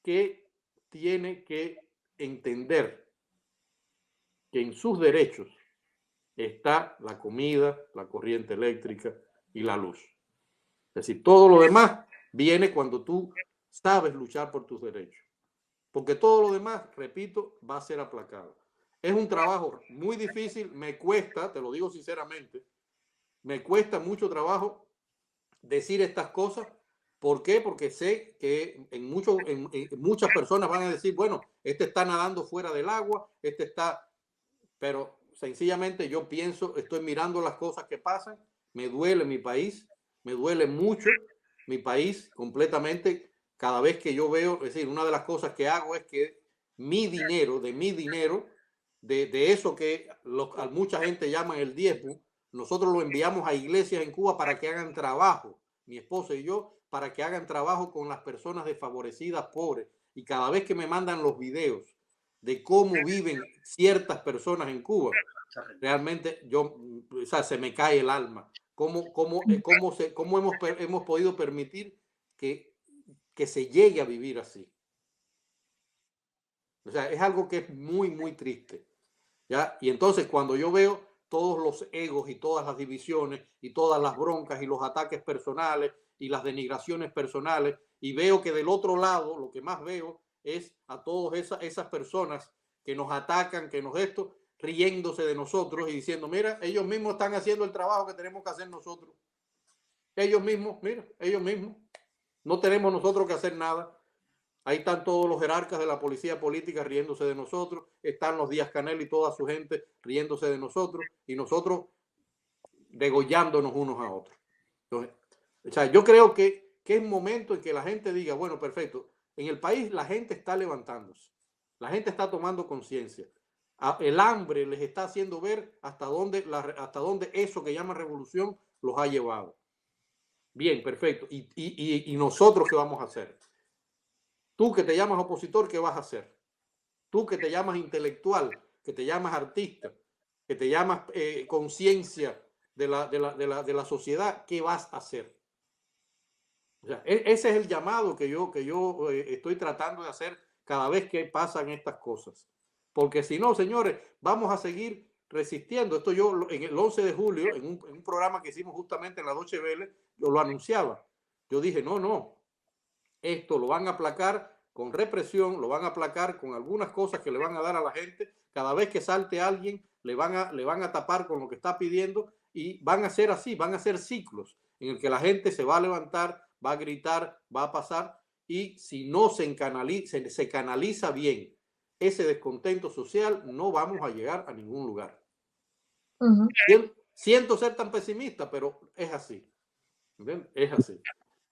que tiene que entender que en sus derechos está la comida, la corriente eléctrica y la luz. Es decir, todo lo demás viene cuando tú sabes luchar por tus derechos. Porque todo lo demás, repito, va a ser aplacado. Es un trabajo muy difícil, me cuesta, te lo digo sinceramente, me cuesta mucho trabajo decir estas cosas. ¿Por qué? Porque sé que muchas personas van a decir, bueno, este está nadando fuera del agua, este está, pero sencillamente yo pienso, estoy mirando las cosas que pasan, me duele mi país, me duele mucho mi país completamente. Cada vez que yo veo, es decir, una de las cosas que hago es que mi dinero, de eso que mucha gente llama el diezmo, nosotros lo enviamos a iglesias en Cuba para que hagan trabajo, mi esposa y yo, para que hagan trabajo con las personas desfavorecidas, pobres. Y cada vez que me mandan los videos de cómo viven ciertas personas en Cuba, realmente o sea, se me cae el alma. ¿Cómo hemos podido permitir que se llegue a vivir así? O sea, es algo que es muy, muy triste. ¿Ya? Y entonces cuando yo veo todos los egos y todas las divisiones y todas las broncas y los ataques personales y las denigraciones personales, y veo que del otro lado lo que más veo es a todas esas personas que nos atacan, que nos riéndose de nosotros y diciendo, mira, ellos mismos están haciendo el trabajo que tenemos que hacer nosotros. Ellos mismos, mira, ellos mismos. No tenemos nosotros que hacer nada. Ahí están todos los jerarcas de la policía política riéndose de nosotros, están los Díaz-Canel y toda su gente riéndose de nosotros y nosotros degollándonos unos a otros. Entonces, o sea, yo creo que es momento en que la gente diga, bueno, perfecto, en el país la gente está levantándose, la gente está tomando conciencia. El hambre les está haciendo ver hasta dónde eso que llaman revolución los ha llevado. Bien, perfecto. ¿Y nosotros qué vamos a hacer? Tú que te llamas opositor, ¿qué vas a hacer? Tú que te llamas intelectual, que te llamas artista, que te llamas conciencia de la sociedad, ¿qué vas a hacer? O sea, ese es el llamado que yo estoy tratando de hacer cada vez que pasan estas cosas. Porque si no, señores, vamos a seguir resistiendo. Esto yo en el 11 de julio, en un programa que hicimos justamente en la Deutsche Welle, yo lo anunciaba. Yo dije, no, esto lo van a aplacar con represión, lo van a aplacar con algunas cosas que le van a dar a la gente. Cada vez que salte alguien, le van a tapar con lo que está pidiendo y van a ser así, van a ser ciclos en el que la gente se va a levantar, va a gritar, va a pasar y si no se canaliza bien ese descontento social, no vamos a llegar a ningún lugar. Siento ser tan pesimista, pero es así. ¿Ven? Es así.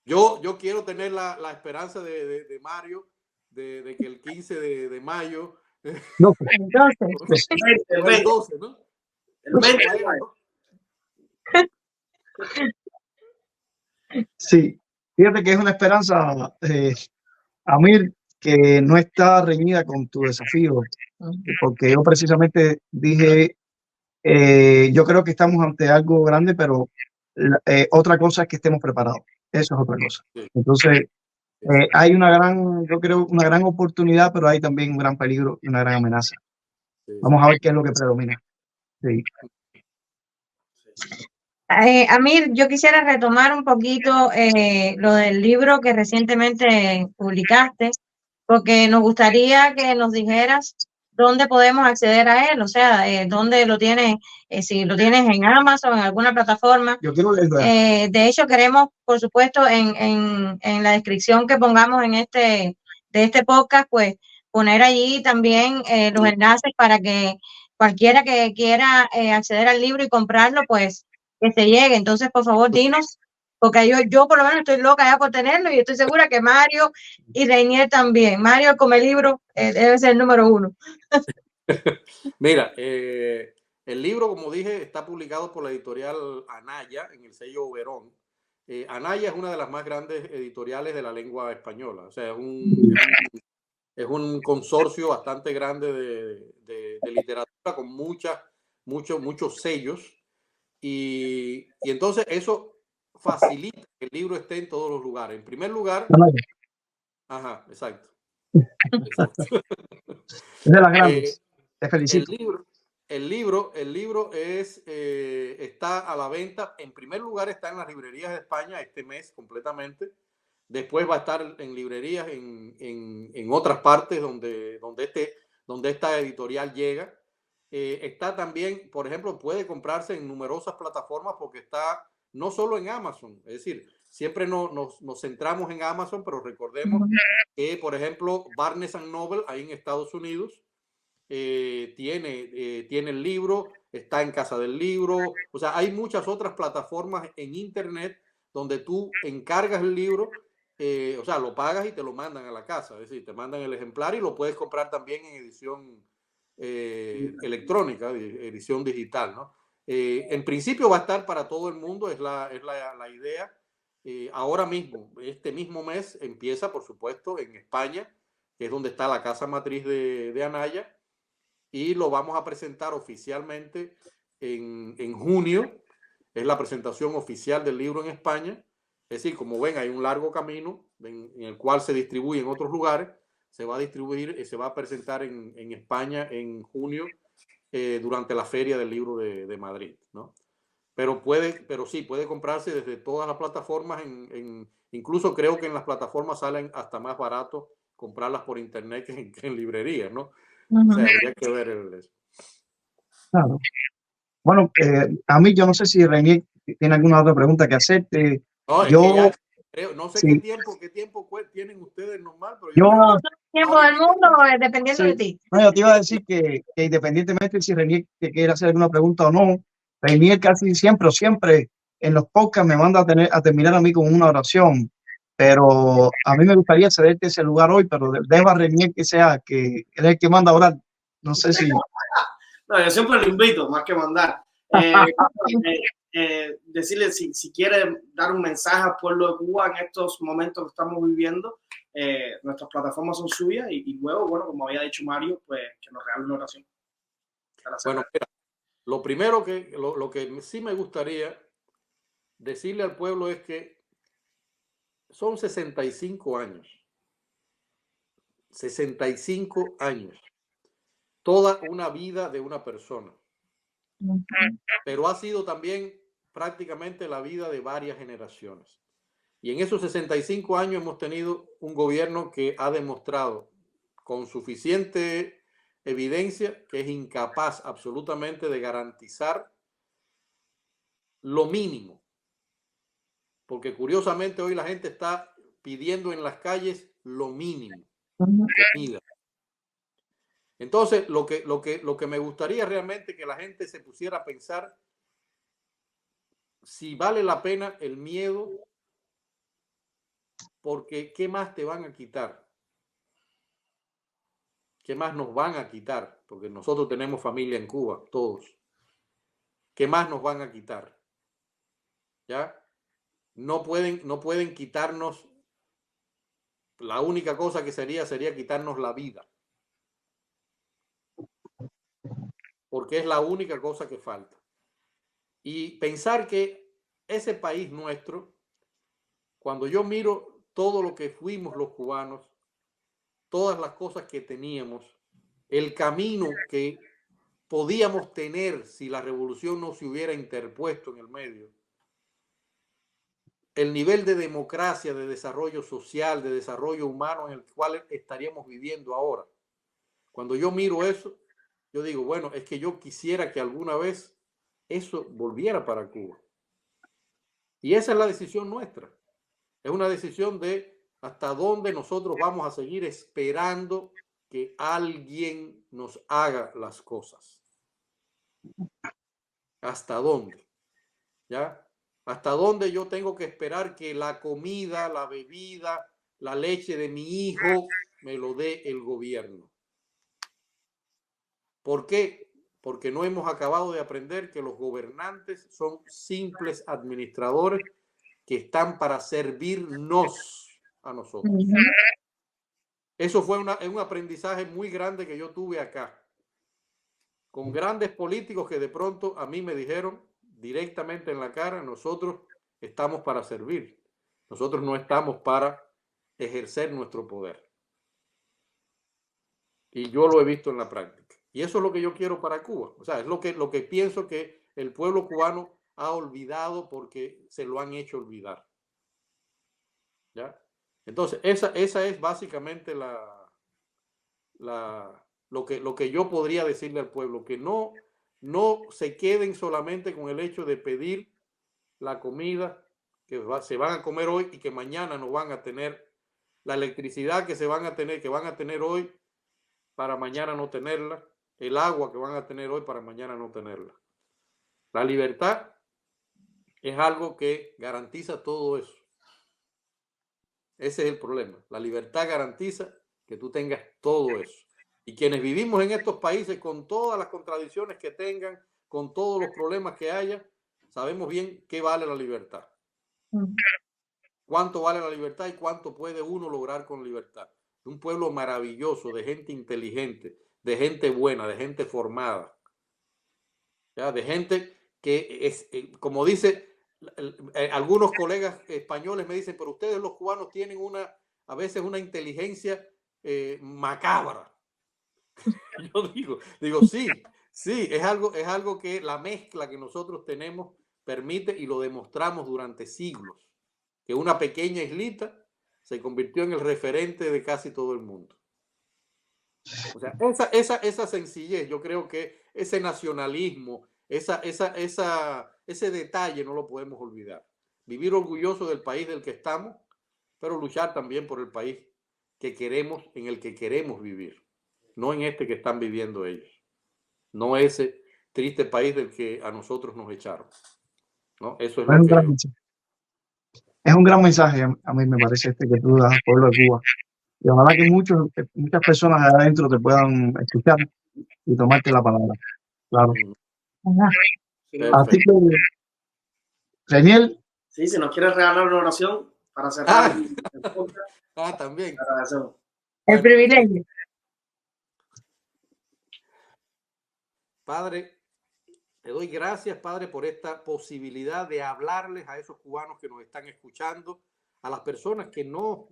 Yo quiero tener la esperanza de Mario, de que el 15 de mayo. No, Entonces, el 12, ¿no? El 20 de mayo. Sí, fíjate que es una esperanza, Amir, que no está reñida con tu desafío, porque yo precisamente dije, yo creo que estamos ante algo grande, pero otra cosa es que estemos preparados. Eso es otra cosa. Sí, Entonces, sí, sí, hay una gran, yo creo, una gran oportunidad, pero hay también un gran peligro y una gran amenaza. sí, Vamos a ver qué es lo que predomina. Sí. sí. Amir, yo quisiera retomar un poquito lo del libro que recientemente publicaste, porque nos gustaría que nos dijeras dónde podemos acceder a él, o sea, dónde lo tienes, si lo tienes en Amazon, en alguna plataforma. Yo quiero leerlo. De hecho, queremos, por supuesto, en la descripción que pongamos de este podcast, pues poner allí también los enlaces para que cualquiera que quiera acceder al libro y comprarlo, pues que se llegue. Entonces, por favor, dinos, porque yo por lo menos estoy loca ya por tenerlo y estoy segura que Mario y Reinier también. Mario, el come libro, debe ser el número 1. Mira, el libro, como dije, está publicado por la editorial Anaya en el sello Oberón. Anaya es una de las más grandes editoriales de la lengua española. O sea, es un consorcio bastante grande de literatura con muchos sellos. Y entonces eso facilita que el libro esté en todos los lugares. En primer lugar, ajá, exacto. Exacto. Es de las grandes. Te El felicito. libro está a la venta. En primer lugar está en las librerías de España este mes completamente. Después va a estar en librerías en otras partes donde esta editorial llega. Está también, por ejemplo, puede comprarse en numerosas plataformas porque está no solo en Amazon. Es decir, siempre nos centramos en Amazon, pero recordemos que, por ejemplo, Barnes & Noble, ahí en Estados Unidos, tiene el libro, está en Casa del Libro. O sea, hay muchas otras plataformas en Internet donde tú encargas el libro, o sea, lo pagas y te lo mandan a la casa. Es decir, te mandan el ejemplar y lo puedes comprar también en edición electrónica, edición digital, ¿no? En principio va a estar para todo el mundo, es la idea. Ahora mismo, este mismo mes, empieza, por supuesto, en España, que es donde está la casa matriz de Anaya, y lo vamos a presentar oficialmente en junio. Es la presentación oficial del libro en España. Es decir, como ven, hay un largo camino en el cual se distribuye en otros lugares. Se va a distribuir y se va a presentar en España en junio, durante la Feria del Libro de Madrid, ¿no? Pero sí, puede comprarse desde todas las plataformas. Incluso creo que en las plataformas salen hasta más barato comprarlas por internet que en librerías, ¿no? O sea, habría que ver eso. Claro. Bueno, a mí yo no sé si Reinier tiene alguna otra pregunta que hacerte. No, es que Yo, ya creo, no sé sí, qué tiempo tienen ustedes normal, pero yo yo, creo que Tiempo del mundo, dependiendo de sí, ti. no, yo te iba a decir que independientemente si Reinier te quiere hacer alguna pregunta o no, Reinier casi siempre o siempre en los podcasts me manda a terminar a mí con una oración, pero a mí me gustaría cederte ese lugar hoy, pero dejo a Reinier que sea, que él es el que manda a orar. No sé si... No, yo siempre lo invito, más que mandar. Decirle si quiere dar un mensaje al pueblo de Cuba en estos momentos que estamos viviendo. Nuestras plataformas son suyas y luego, bueno, como había dicho Mario, pues que nos regale una oración. Bueno, mira, lo primero lo que sí me gustaría decirle al pueblo es que son 65 años. 65 años. Toda una vida de una persona. Pero ha sido también prácticamente la vida de varias generaciones. Y en esos 65 años hemos tenido un gobierno que ha demostrado con suficiente evidencia que es incapaz absolutamente de garantizar lo mínimo. Porque curiosamente hoy la gente está pidiendo en las calles lo mínimo, comida. Entonces, lo que me gustaría realmente que la gente se pusiera a pensar si vale la pena el miedo, porque ¿qué más te van a quitar? ¿Qué más nos van a quitar? Porque nosotros tenemos familia en Cuba, todos. ¿Qué más nos van a quitar? ¿ya? No pueden quitarnos, la única cosa que sería quitarnos la vida. Porque es la única cosa que falta. Y pensar que ese país nuestro, cuando yo miro todo lo que fuimos los cubanos, todas las cosas que teníamos, el camino que podíamos tener si la revolución no se hubiera interpuesto en el medio, el nivel de democracia, de desarrollo social, de desarrollo humano en el cual estaríamos viviendo ahora. Cuando yo miro eso, yo digo, bueno, es que yo quisiera que alguna vez eso volviera para Cuba. Y esa es la decisión nuestra. Es una decisión de hasta dónde nosotros vamos a seguir esperando que alguien nos haga las cosas. ¿Hasta dónde? ¿Ya? ¿Hasta dónde yo tengo que esperar que la comida, la bebida, la leche de mi hijo me lo dé el gobierno? ¿Por qué? Porque no hemos acabado de aprender que los gobernantes son simples administradores que están para servirnos a nosotros. Eso fue un aprendizaje muy grande que yo tuve acá, con grandes políticos que de pronto a mí me dijeron directamente en la cara, nosotros estamos para servir, nosotros no estamos para ejercer nuestro poder. Y yo lo he visto en la práctica. Y eso es lo que yo quiero para Cuba. O sea, es lo que pienso que el pueblo cubano ha olvidado porque se lo han hecho olvidar. ¿Ya? Entonces, esa es básicamente lo que yo podría decirle al pueblo, que no se queden solamente con el hecho de pedir la comida que se van a comer hoy y que mañana no van a tener, la electricidad que van a tener hoy para mañana no tenerla, el agua que van a tener hoy para mañana no tenerla. La libertad es algo que garantiza todo eso. Ese es el problema. La libertad garantiza que tú tengas todo eso. Y quienes vivimos en estos países, con todas las contradicciones que tengan, con todos los problemas que haya, sabemos bien qué vale la libertad. Cuánto vale la libertad y cuánto puede uno lograr con libertad. Un pueblo maravilloso, de gente inteligente, de gente buena, de gente formada, ¿ya? De gente que es, como dice, algunos colegas españoles me dicen, pero ustedes los cubanos tienen a veces una inteligencia macabra. Yo digo, sí, es algo que la mezcla que nosotros tenemos permite, y lo demostramos durante siglos, que una pequeña islita se convirtió en el referente de casi todo el mundo. O sea, esa sencillez, yo creo que ese nacionalismo, ese detalle no lo podemos olvidar. Vivir orgulloso del país del que estamos, pero luchar también por el país que queremos, en el que queremos vivir. No en este que están viviendo ellos. No ese triste país del que a nosotros nos echaron. ¿No? Eso es lo que... Es un gran mensaje, a mí me parece que tú das al pueblo de Cuba. Y ojalá que muchas personas allá adentro te puedan escuchar y tomarte la palabra. Claro. Así que, Daniel. Sí, si nos quieres regalar una oración para cerrar. También. El privilegio. Padre, te doy gracias, Padre, por esta posibilidad de hablarles a esos cubanos que nos están escuchando, a las personas que no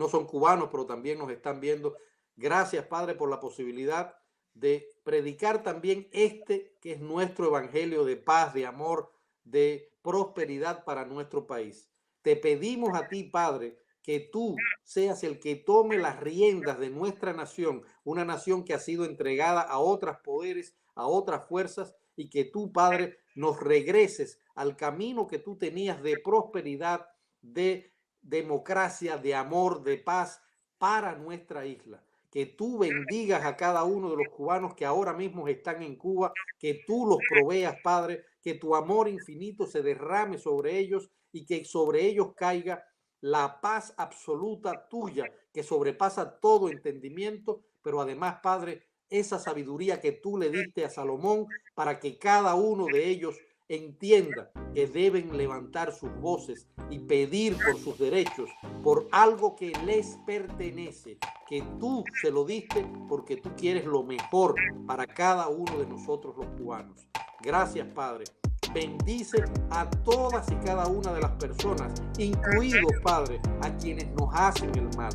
son cubanos, pero también nos están viendo. Gracias, Padre, por la posibilidad de predicar también que es nuestro evangelio de paz, de amor, de prosperidad para nuestro país. Te pedimos a ti, Padre, que tú seas el que tome las riendas de nuestra nación, una nación que ha sido entregada a otros poderes, a otras fuerzas, y que tú, Padre, nos regreses al camino que tú tenías de prosperidad, de democracia, de amor, de paz para nuestra isla. Que tú bendigas a cada uno de los cubanos que ahora mismo están en Cuba, que tú los proveas, Padre, que tu amor infinito se derrame sobre ellos y que sobre ellos caiga la paz absoluta tuya, que sobrepasa todo entendimiento, pero además, Padre, esa sabiduría que tú le diste a Salomón para que cada uno de ellos entienda que deben levantar sus voces y pedir por sus derechos, por algo que les pertenece, que tú se lo diste porque tú quieres lo mejor para cada uno de nosotros los cubanos. Gracias, Padre. Bendice a todas y cada una de las personas, incluidos, Padre, a quienes nos hacen el mal.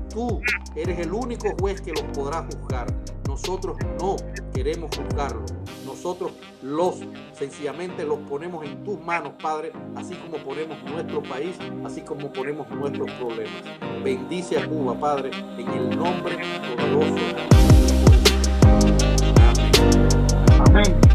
Tú eres el único juez que los podrá juzgar. Nosotros no queremos juzgarlos. Nosotros sencillamente los ponemos en tus manos, Padre, así como ponemos nuestro país, así como ponemos nuestros problemas. Bendice a Cuba, Padre, en el nombre poderoso de Jesús. Amén. Amén.